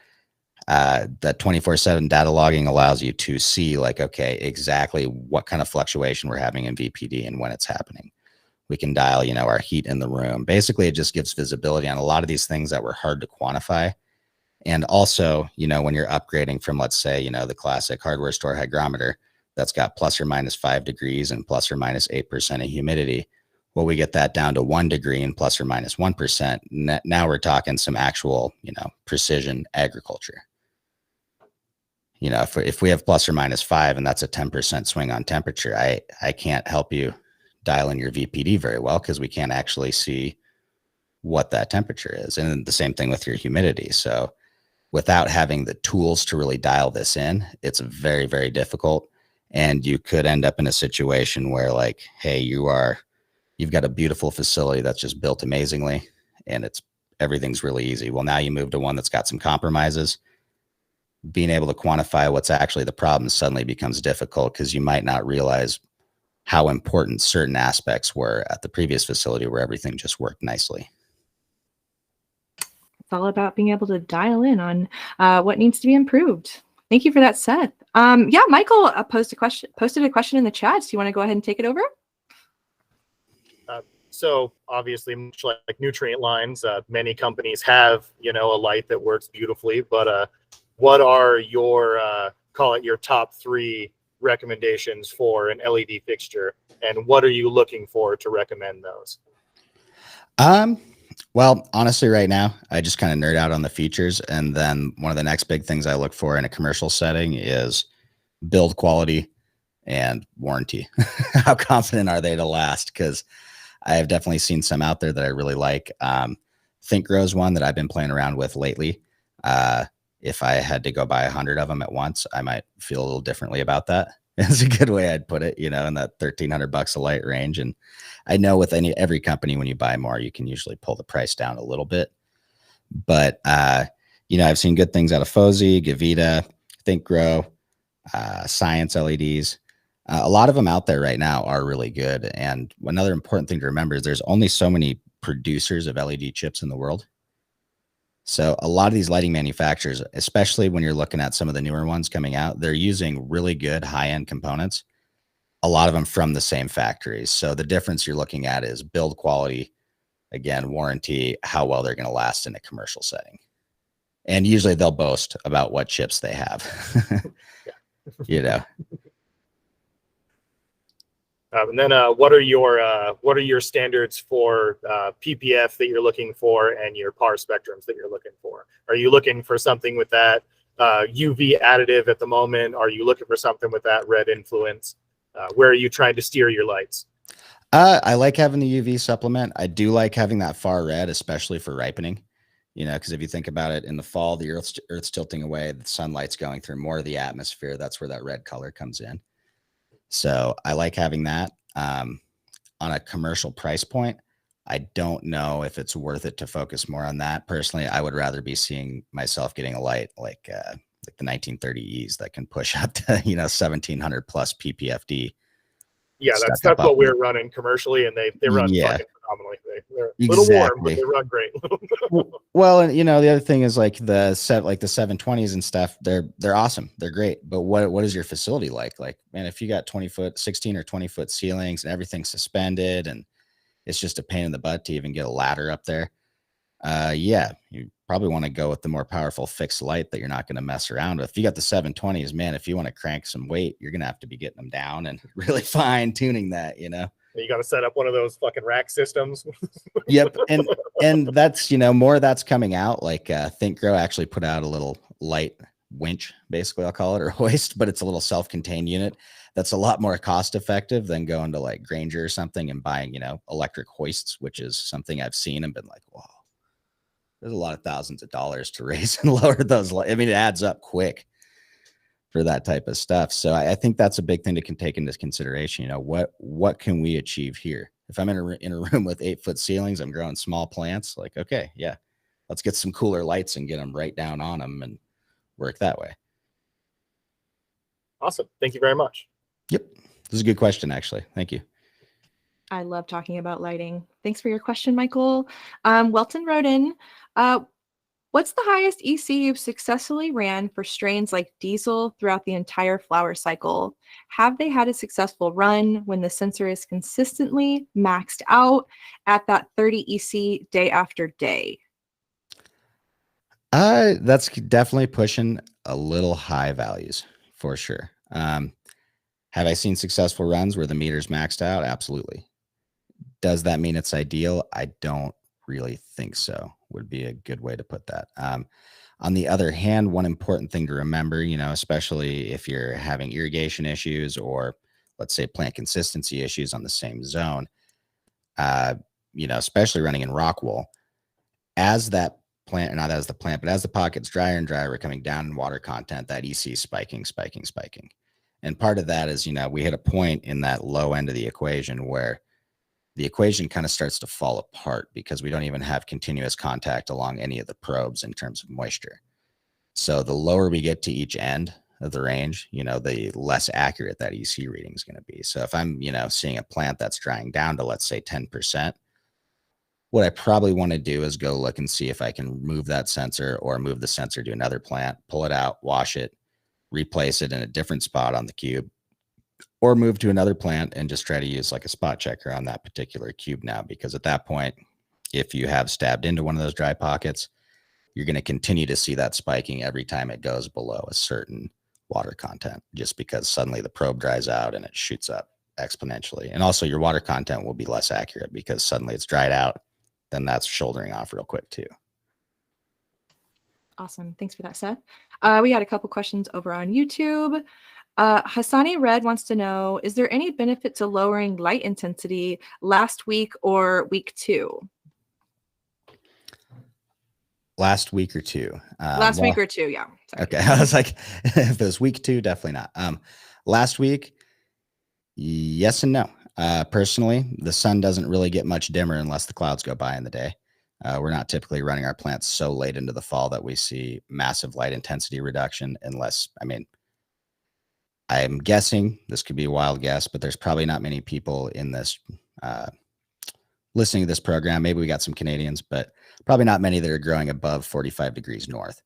24/7 data logging allows you to see like, okay, exactly what kind of fluctuation we're having in VPD and when it's happening. We can dial, our heat in the room. Basically, it just gives visibility on a lot of these things that were hard to quantify. And also, when you're upgrading from, let's say, the classic hardware store hygrometer that's got plus or minus 5 degrees and plus or minus 8% of humidity. Well, we get that down to 1 degree and plus or minus 1%. Now we're talking some actual, precision agriculture. If we have plus or minus 5 and that's a 10% swing on temperature, I can't help you dial in your VPD very well because we can't actually see what that temperature is. And the same thing with your humidity. So without having the tools to really dial this in, it's very, very difficult. And you could end up in a situation where like, hey, you've got a beautiful facility that's just built amazingly and everything's really easy. Well, now you move to one that's got some compromises. Being able to quantify what's actually the problem suddenly becomes difficult because you might not realize how important certain aspects were at the previous facility where everything just worked nicely. It's all about being able to dial in on what needs to be improved. Thank you for that, Seth. Michael posted a question in the chat. Do you want to go ahead and take it over? So obviously, much like nutrient lines, many companies have, a light that works beautifully, but what are your, call it your top 3 recommendations for an LED fixture, and what are you looking for to recommend those? Well, honestly, right now, I just kind of nerd out on the features. And then one of the next big things I look for in a commercial setting is build quality and warranty. How confident are they to last? Because I have definitely seen some out there that I really like. ThinkGrow is one that I've been playing around with lately. If I had to go buy 100 of them at once, I might feel a little differently about that. It's a good way I'd put it, in that $1,300 a light range. And I know with every company, when you buy more, you can usually pull the price down a little bit. But, I've seen good things out of Fozy, Gavita, ThinkGrow, Science LEDs. A lot of them out there right now are really good. And another important thing to remember is there's only so many producers of LED chips in the world. So a lot of these lighting manufacturers, especially when you're looking at some of the newer ones coming out, they're using really good high-end components, a lot of them from the same factories. So the difference you're looking at is build quality, again, warranty, how well they're going to last in a commercial setting. And usually they'll boast about what chips they have. And then what are your standards for PPF that you're looking for and your PAR spectrums that you're looking for? Are you looking for something with that UV additive at the moment? Are you looking for something with that red influence? Where are you trying to steer your lights? I like having the UV supplement. I do like having that far red, especially for ripening. Because if you think about it, in the fall, the Earth's tilting away, the sunlight's going through more of the atmosphere. That's where that red color comes in. So I like having that. On a commercial price point, I don't know if it's worth it to focus more on that. Personally, I would rather be seeing myself getting a light like the 1930Es that can push up to 1700 plus PPFD. Yeah, that's what we're running commercially, and they run fucking phenomenally. They're a little warm, but they run great. Well, and the other thing is like the 720s and stuff. They're awesome. They're great. But what is your facility like? Like, man, if you got 16 or 20 foot ceilings and everything's suspended, and it's just a pain in the butt to even get a ladder up there. You probably want to go with the more powerful fixed light that you're not going to mess around with. If you got the 720s, man, if you want to crank some weight, you're going to have to be getting them down and really fine tuning that, You got to set up one of those fucking rack systems. Yep. And that's, more of that's coming out. Like ThinkGrow actually put out a little light winch, basically, I'll call it, or hoist, but it's a little self-contained unit that's a lot more cost effective than going to like Granger or something and buying, electric hoists, which is something I've seen and been like, wow. There's a lot of thousands of dollars to raise and lower those. I mean, it adds up quick for that type of stuff. So I think that's a big thing to take into consideration. What can we achieve here? If I'm in a room with 8-foot ceilings, I'm growing small plants. Like, okay, yeah, let's get some cooler lights and get them right down on them and work that way. Awesome. Thank you very much. Yep. This is a good question, actually. Thank you. I love talking about lighting. Thanks for your question, Michael. Welton wrote in, what's the highest EC you've successfully ran for strains like diesel throughout the entire flower cycle? Have they had a successful run when the sensor is consistently maxed out at that 30 EC day after day? That's definitely pushing a little high values for sure. Have I seen successful runs where the meter's maxed out? Absolutely. Does that mean it's ideal? I don't really think so, would be a good way to put that. On the other hand, one important thing to remember, especially if you're having irrigation issues or let's say plant consistency issues on the same zone, especially running in rock wool, as that plant, not as the plant, but as the pocket's drier and drier, we're coming down in water content, that EC spiking. And part of that is, we hit a point in that low end of the equation where the equation kind of starts to fall apart because we don't even have continuous contact along any of the probes in terms of moisture. So the lower we get to each end of the range, the less accurate that EC reading is going to be. So if I'm, seeing a plant that's drying down to, let's say 10%, what I probably want to do is go look and see if I can move that sensor or move the sensor to another plant, pull it out, wash it, replace it in a different spot on the cube, or move to another plant and just try to use like a spot checker on that particular cube now. Because at that point, if you have stabbed into one of those dry pockets, you're going to continue to see that spiking every time it goes below a certain water content, just because suddenly the probe dries out and it shoots up exponentially. And also your water content will be less accurate because suddenly it's dried out. Then that's shouldering off real quick too. Awesome. Thanks for that, Seth. We got a couple questions over on YouTube. Hassani Red wants to know, is there any benefit to lowering light intensity last week or week 2? Last week or two. Week or 2, yeah. Sorry. Okay. I was like, if it was week 2, definitely not. Last week, yes and no. Personally, the sun doesn't really get much dimmer unless the clouds go by in the day. We're not typically running our plants so late into the fall that we see massive light intensity reduction unless, I'm guessing, this could be a wild guess, but there's probably not many people in this listening to this program. Maybe we got some Canadians, but probably not many that are growing above 45 degrees north.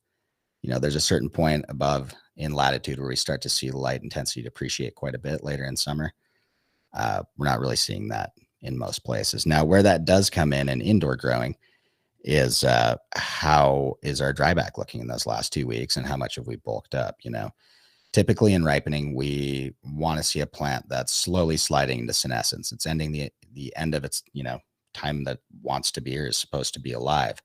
There's a certain point above in latitude where we start to see light intensity depreciate quite a bit later in summer. We're not really seeing that in most places. Now, where that does come in indoor growing is how is our dryback looking in those last 2 weeks and how much have we bulked up? typically in ripening, we want to see a plant that's slowly sliding into senescence. It's ending the end of its, time that wants to be or is supposed to be alive.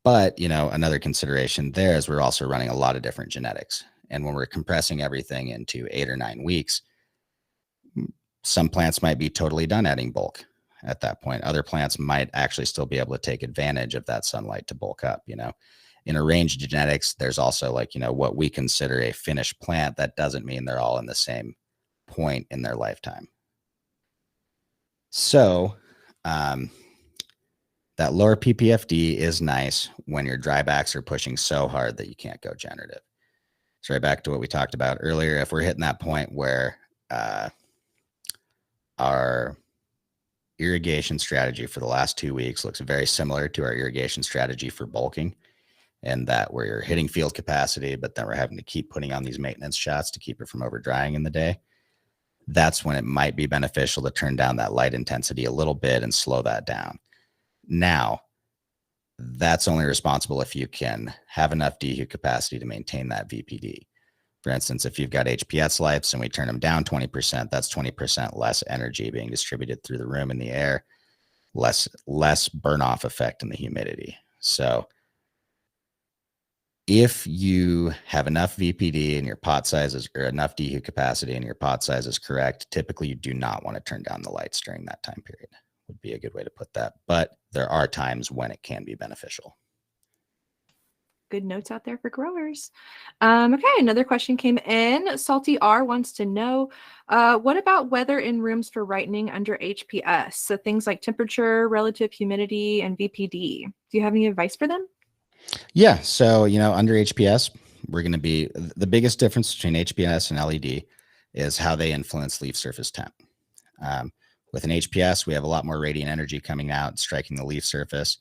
But, another consideration there is we're also running a lot of different genetics. And when we're compressing everything into 8 or 9 weeks, some plants might be totally done adding bulk at that point. Other plants might actually still be able to take advantage of that sunlight to bulk up, In a range of genetics, there's also what we consider a finished plant. That doesn't mean they're all in the same point in their lifetime. So that lower PPFD is nice when your drybacks are pushing so hard that you can't go generative. So right back to what we talked about earlier, if we're hitting that point where our irrigation strategy for the last 2 weeks looks very similar to our irrigation strategy for bulking, and that we're hitting field capacity, but then we're having to keep putting on these maintenance shots to keep it from over drying in the day, that's when it might be beneficial to turn down that light intensity a little bit and slow that down. Now, that's only responsible if you can have enough dehu capacity to maintain that VPD. For instance, if you've got HPS lights and we turn them down 20%, that's 20% less energy being distributed through the room and the air, less burn off effect in the humidity. So if you have enough VPD and your pot sizes or enough dehu capacity and your pot size is correct, typically you do not want to turn down the lights during that time period. Would be a good way to put that. But there are times when it can be beneficial. Good notes out there for growers. Okay, another question came in. Salty R wants to know, what about weather in rooms for ripening under HPS? So things like temperature, relative humidity, and VPD. Do you have any advice for them? Yeah. So, under HPS, we're going to be, the biggest difference between HPS and LED is how they influence leaf surface temp. With an HPS, we have a lot more radiant energy coming out, striking the leaf surface.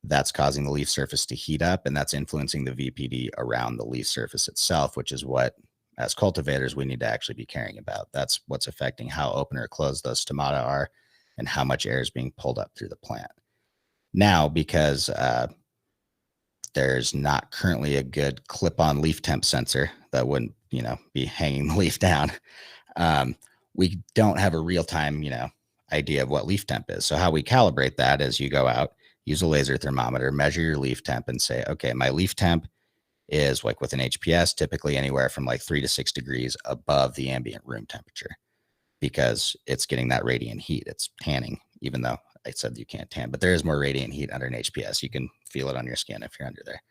That's causing the leaf surface to heat up, and that's influencing the VPD around the leaf surface itself, which is what, as cultivators, we need to actually be caring about. That's what's affecting how open or closed those stomata are and how much air is being pulled up through the plant. Now, because there's not currently a good clip-on leaf temp sensor that wouldn't, be hanging the leaf down, we don't have a real-time, idea of what leaf temp is. So how we calibrate that is you go out, use a laser thermometer, measure your leaf temp and say, okay, my leaf temp is like with an HPS, typically anywhere from like 3 to 6 degrees above the ambient room temperature because it's getting that radiant heat. It's tanning, even though I said you can't tan, but there is more radiant heat under an HPS. You can feel it on your skin if you're under there.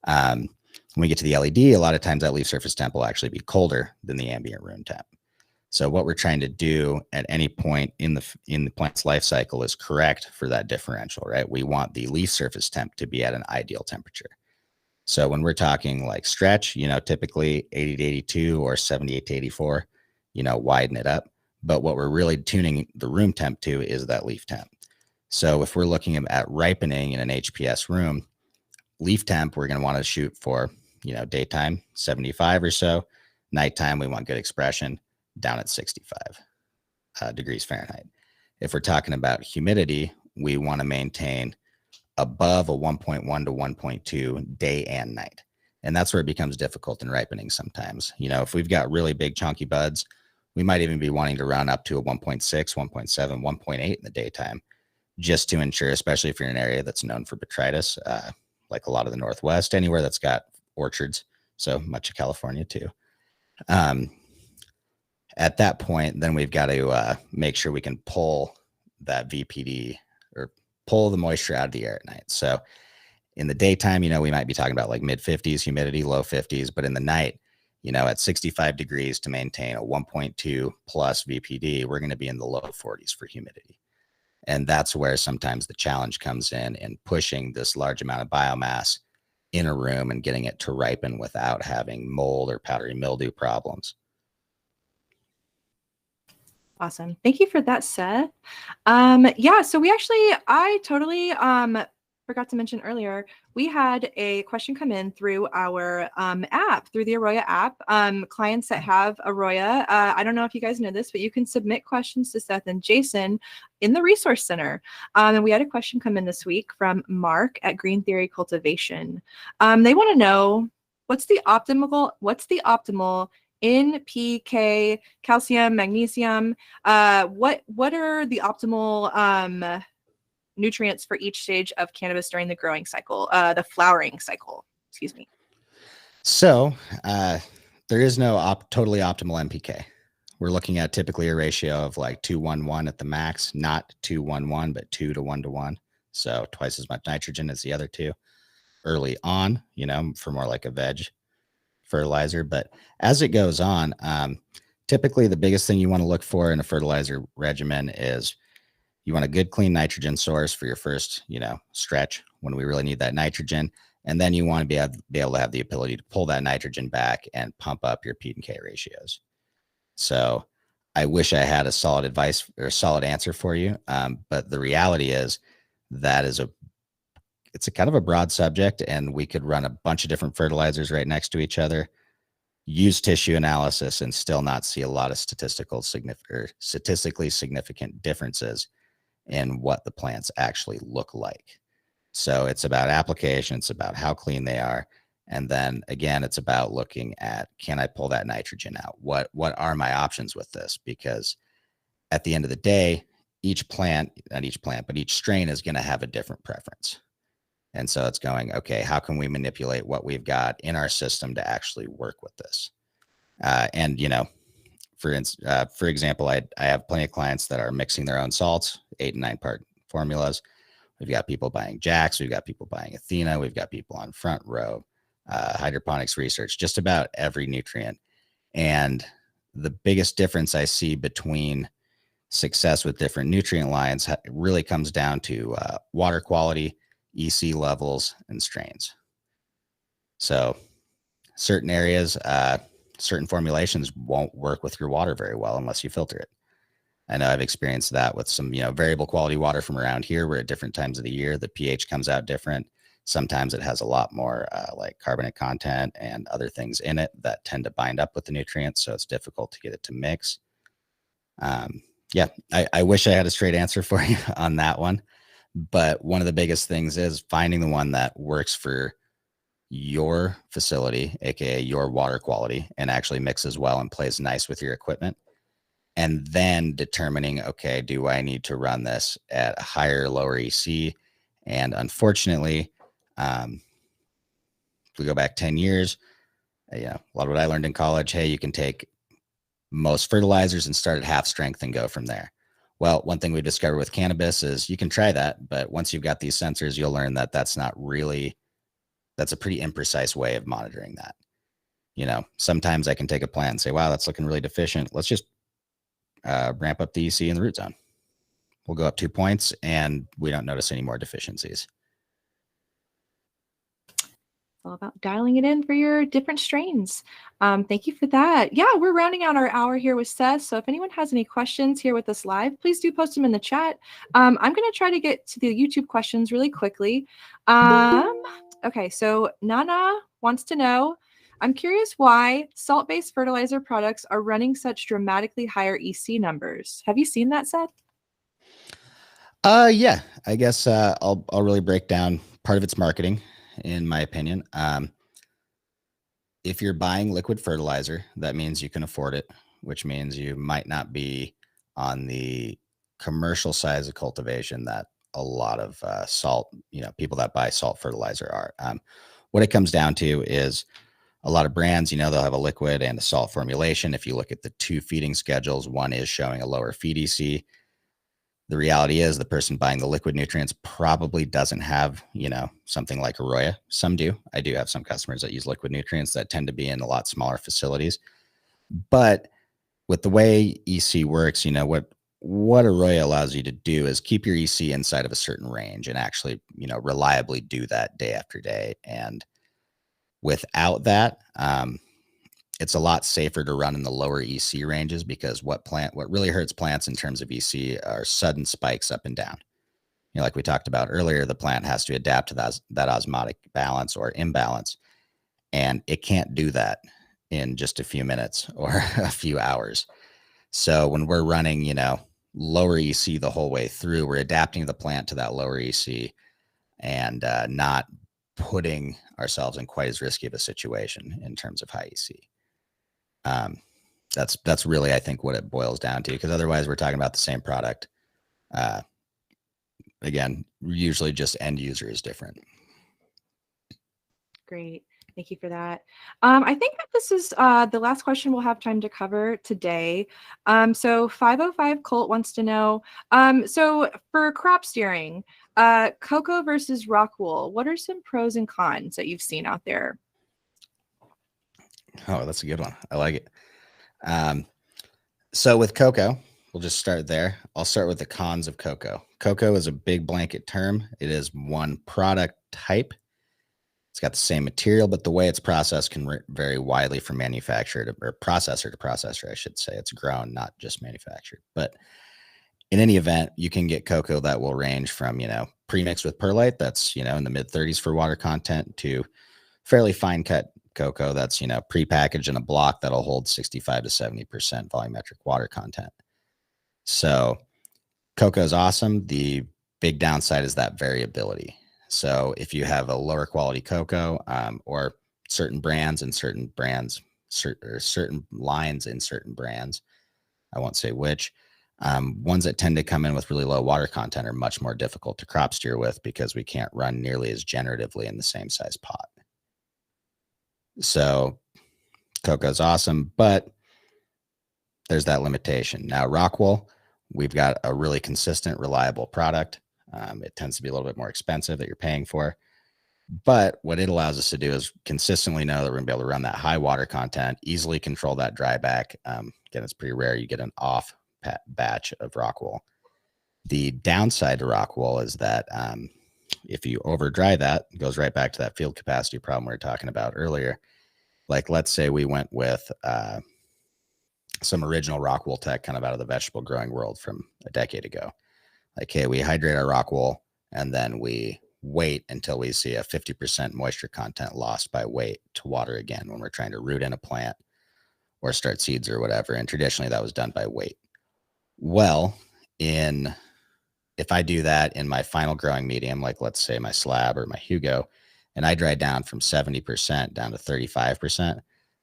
When we get to the LED, a lot of times that leaf surface temp will actually be colder than the ambient room temp. So what we're trying to do at any point in the plant's life cycle is correct for that differential, right? We want the leaf surface temp to be at an ideal temperature. So when we're talking like stretch, typically 80 to 82 or 78 to 84, widen it up. But what we're really tuning the room temp to is that leaf temp. So if we're looking at ripening in an HPS room, leaf temp, we're going to want to shoot for, daytime 75 or so. Nighttime, we want good expression down at 65 degrees Fahrenheit. If we're talking about humidity, we want to maintain above a 1.1 to 1.2 day and night. And that's where it becomes difficult in ripening sometimes. If we've got really big chunky buds, we might even be wanting to run up to a 1.6, 1.7, 1.8 in the daytime, just to ensure, especially if you're in an area that's known for botrytis, like a lot of the Northwest, anywhere that's got orchards, so much of California too. At that point, then we've got to make sure we can pull that VPD or pull the moisture out of the air at night. So in the daytime, we might be talking about like mid 50s humidity, low 50s, but in the night, at 65 degrees to maintain a 1.2 plus VPD, we're going to be in the low 40s for humidity. And that's where sometimes the challenge comes in pushing this large amount of biomass in a room and getting it to ripen without having mold or powdery mildew problems. Awesome. Thank you for that, Seth. Yeah, so I totally forgot to mention earlier, we had a question come in through our app, through the AROYA app. Clients that have AROYA, I don't know if you guys know this, but you can submit questions to Seth and Jason in the Resource Center. And we had a question come in this week from Mark at Green Theory Cultivation. They want to know, What's the optimal NPK, calcium, magnesium? What are the optimal nutrients for each stage of cannabis during the growing cycle, the flowering cycle? Excuse me. So there is no totally optimal NPK. We're looking at typically a ratio of like 2-1-1 at the max, not 2-1-1, but 2 to 1-to-1. So twice as much nitrogen as the other two early on, for more like a veg fertilizer. But as it goes on, typically the biggest thing you want to look for in a fertilizer regimen is you want a good clean nitrogen source for your first, stretch when we really need that nitrogen. And then you want to be able to have the ability to pull that nitrogen back and pump up your P and K ratios. So I wish I had a solid advice or a solid answer for you. But the reality is that it's a kind of a broad subject, and we could run a bunch of different fertilizers right next to each other, use tissue analysis, and still not see a lot of statistically significant differences in what the plants actually look like. So it's about application. It's about how clean they are. And then again, it's about looking at, can I pull that nitrogen out? What are my options with this? Because at the end of the day, each strain is going to have a different preference. And so it's going, okay, how can we manipulate what we've got in our system to actually work with this? For example, I have plenty of clients that are mixing their own salts, 8 and 9 part formulas. We've got people buying Jax. We've got people buying Athena. We've got people on Front Row, hydroponics research, just about every nutrient. And the biggest difference I see between success with different nutrient lines really comes down to water quality, EC levels, and strains. So certain areas, certain formulations won't work with your water very well unless you filter it. I know I've experienced that with some, variable quality water from around here, where at different times of the year, the pH comes out different. Sometimes it has a lot more like carbonate content and other things in it that tend to bind up with the nutrients. So it's difficult to get it to mix. I wish I had a straight answer for you on that one. But one of the biggest things is finding the one that works for your facility, aka your water quality, and actually mixes well and plays nice with your equipment. And then determining, okay, do I need to run this at a higher or lower EC? And unfortunately, if we go back 10 years, a lot of what I learned in college, hey, you can take most fertilizers and start at half strength and go from there. Well, one thing we discovered with cannabis is you can try that, but once you've got these sensors, you'll learn that that's a pretty imprecise way of monitoring that. Sometimes I can take a plant and say, wow, that's looking really deficient. Let's just ramp up the EC in the root zone. We'll go up 2 points and we don't notice any more deficiencies. All about dialing it in for your different strains. Thank you for that. Yeah, we're rounding out our hour here with Seth. So if anyone has any questions here with us live, please do post them in the chat. I'm going to try to get to the YouTube questions really quickly. Okay, so Nana wants to know, I'm curious why salt-based fertilizer products are running such dramatically higher EC numbers. Have you seen that, Seth? Yeah, I guess I'll really break down part of its marketing, in my opinion. If you're buying liquid fertilizer, that means you can afford it, which means you might not be on the commercial size of cultivation that a lot of salt, people that buy salt fertilizer are. What it comes down to is a lot of brands, they'll have a liquid and a salt formulation. If you look at the two feeding schedules, one is showing a lower feed EC. The reality is the person buying the liquid nutrients probably doesn't have, something like AROYA. Some do. I do have some customers that use liquid nutrients that tend to be in a lot smaller facilities. But with the way EC works, what AROYA allows you to do is keep your EC inside of a certain range and actually, reliably do that day after day. And without that, it's a lot safer to run in the lower EC ranges, because what really hurts plants in terms of EC are sudden spikes up and down. Like we talked about earlier, the plant has to adapt to that osmotic balance or imbalance, and it can't do that in just a few minutes or a few hours. So when we're running, lower EC the whole way through, we're adapting the plant to that lower EC and not putting ourselves in quite as risky of a situation in terms of high EC. That's really, I think, what it boils down to, because otherwise we're talking about the same product. Again, usually just end user is different. Great. Thank you for that. I think that this is the last question we'll have time to cover today. So 505 Colt wants to know, so for crop steering, cocoa versus rock wool, what are some pros and cons that you've seen out there? Oh, that's a good one. I like it. So with cocoa, we'll just start there. I'll start with the cons of cocoa. Cocoa is a big blanket term. It is one product type. It's got the same material, but the way it's processed can vary widely from manufacturer to, or processor to processor, I should say. It's grown, not just manufactured. But in any event, you can get cocoa that will range from, pre-mixed with perlite, that's, in the mid 30s for water content, to fairly fine cut cocoa that's, pre-packaged in a block that'll hold 65 to 70% volumetric water content. So cocoa is awesome. The big downside is that variability. So if you have a lower quality cocoa, or certain brands and certain lines in certain brands, I won't say which, ones that tend to come in with really low water content are much more difficult to crop steer with, because we can't run nearly as generatively in the same size pot. So cocoa is awesome, but there's that limitation. Now rock wool, we've got a really consistent, reliable product. It tends to be a little bit more expensive that you're paying for, but what it allows us to do is consistently know that we're gonna be able to run that high water content, easily control that dry back. Again, it's pretty rare you get an off batch of rock wool. The downside to rock wool is that if you over dry that, it goes right back to that field capacity problem we were talking about earlier. Like, let's say we went with some original rock wool tech kind of out of the vegetable growing world from a decade ago. Like, hey, we hydrate our rock wool and then we wait until we see a 50% moisture content lost by weight to water again when we're trying to root in a plant or start seeds or whatever. And traditionally that was done by weight. Well, if I do that in my final growing medium, like let's say my slab or my Hugo, and I dry down from 70% down to 35%,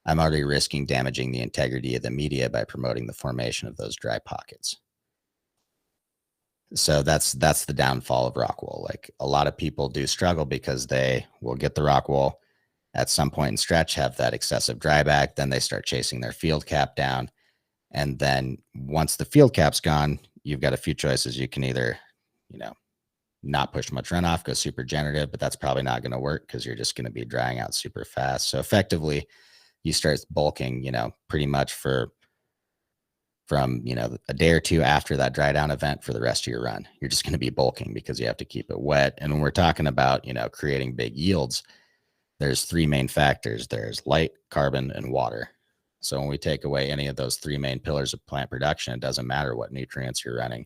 I'm already risking damaging the integrity of the media by promoting the formation of those dry pockets. So that's the downfall of rock wool. Like, a lot of people do struggle because they will get the rock wool at some point in stretch, have that excessive dry back, then they start chasing their field cap down. And then once the field cap's gone, you've got a few choices. You can either, not push much runoff, go super generative, but that's probably not going to work because you're just going to be drying out super fast. So effectively you start bulking, pretty much from a day or two after that dry down event for the rest of your run. You're just going to be bulking because you have to keep it wet. And when we're talking about, creating big yields, there's three main factors. There's light, carbon, and water. So when we take away any of those three main pillars of plant production, it doesn't matter what nutrients you're running.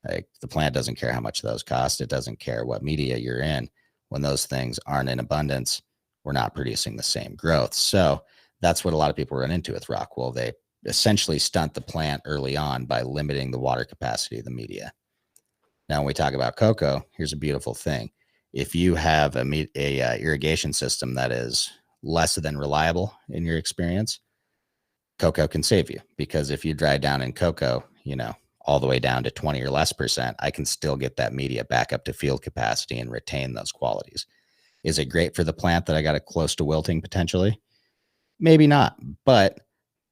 Like, the plant doesn't care how much those cost. It doesn't care what media you're in. When those things aren't in abundance, we're not producing the same growth. So that's what a lot of people run into with rock wool. They essentially stunt the plant early on by limiting the water capacity of the media. Now, when we talk about cocoa, here's a beautiful thing. If you have a irrigation system that is less than reliable in your experience, cocoa can save you, because if you dry down in cocoa, all the way down to 20 or less %, I can still get that media back up to field capacity and retain those qualities. Is it great for the plant that I got it close to wilting potentially? Maybe not, but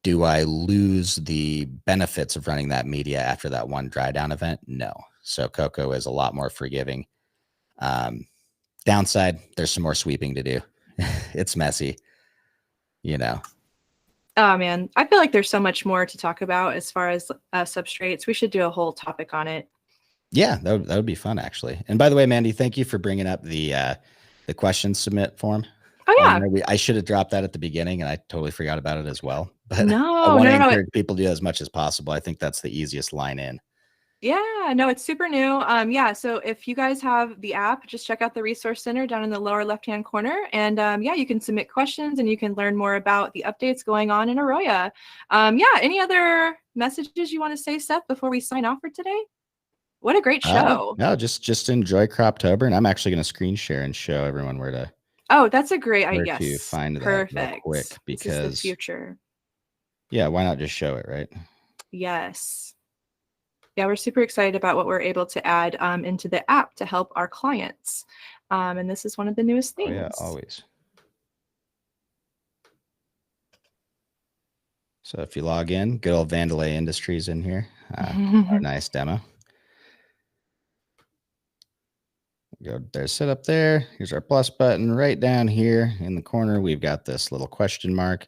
do I lose the benefits of running that media after that one dry down event? No. So cocoa is a lot more forgiving. Downside, there's some more sweeping to do. It's messy, Oh man, I feel like there's so much more to talk about as far as substrates. We should do a whole topic on it. Yeah, that would be fun, actually. And by the way, Mandy, thank you for bringing up the question submit form. Oh yeah, I should have dropped that at the beginning, and I totally forgot about it as well. But no, I want to no, encourage people to do as much as possible. I think that's the easiest line in. Yeah, no, it's super new. Yeah, so if you guys have the app, just check out the resource center down in the lower left-hand corner. And yeah, you can submit questions and you can learn more about the updates going on in AROYA. Yeah, any other messages you want to say, Seth, before we sign off for today? What a great show. No, just enjoy Croptober, and I'm actually going to screen share and show everyone where to Oh, that's a great idea. to Yes. find that Perfect. real quick, This is the because future. yeah, why not just show it, right? Yes. Yeah, we're super excited about what we're able to add into the app to help our clients. And this is one of the newest Oh things. yeah, always. So if you log in, good old Vandalay Industries in here. Our nice demo. Go there's set up there. Here's our plus button right down here in the corner. We've got this little question mark.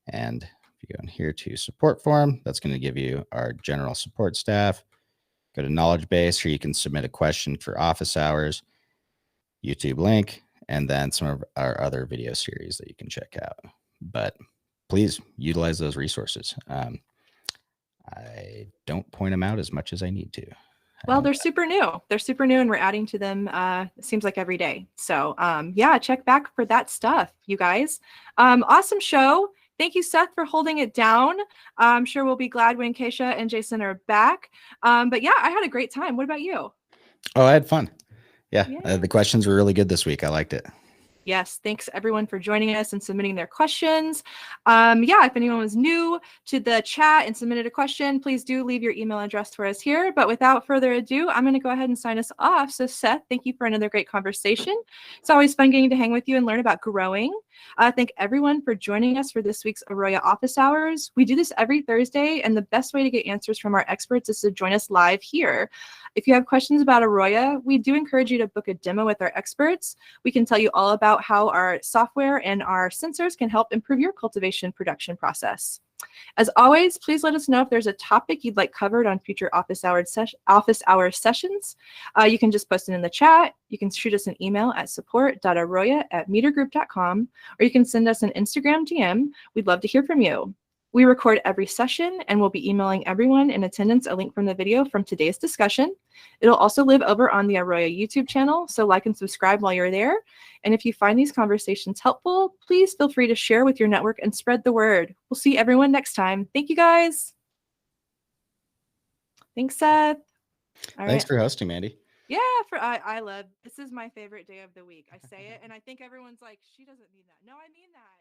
And if you go in here to support form, that's going to give you our general support staff. Go to knowledge base, here you can submit a question for office hours, YouTube link, and then some of our other video series that you can check out. But please utilize those resources. I don't point them out as much as I need to. Well, they're super new. They're super new, and we're adding to them. It seems like every day. So yeah, check back for that stuff, you guys. Awesome show. Thank you, Seth, for holding it down. I'm sure we'll be glad when Keisha and Jason are back. But yeah, I had a great time. What about you? Oh, I had fun. Yeah, Yeah. the questions were really good this week. I liked it. Yes, thanks everyone for joining us and submitting their questions. Yeah, if anyone was new to the chat and submitted a question, please do leave your email address for us here. But without further ado, I'm going to go ahead and sign us off. So Seth, thank you for another great conversation. It's always fun getting to hang with you and learn about growing. Thank everyone for joining us for this week's AROYA Office Hours. We do this every Thursday, and the best way to get answers from our experts is to join us live here. If you have questions about AROYA, we do encourage you to book a demo with our experts. We can tell you all about how our software and our sensors can help improve your cultivation production process. As always, please let us know if there's a topic you'd like covered on future office hour sessions. You can just post it in the chat. You can shoot us an email at support.aroya@metergroup.com, or you can send us an Instagram DM. We'd love to hear from you. We record every session, and we'll be emailing everyone in attendance a link from the video from today's discussion. It'll also live over on the AROYA YouTube channel, so like and subscribe while you're there. And if you find these conversations helpful, please feel free to share with your network and spread the word. We'll see everyone next time. Thank you, guys. Thanks, Seth. All Thanks right. for hosting, Mandy. Yeah, I love, this is my favorite day of the week. I say it, and I think everyone's like, she doesn't mean that. No, I mean that.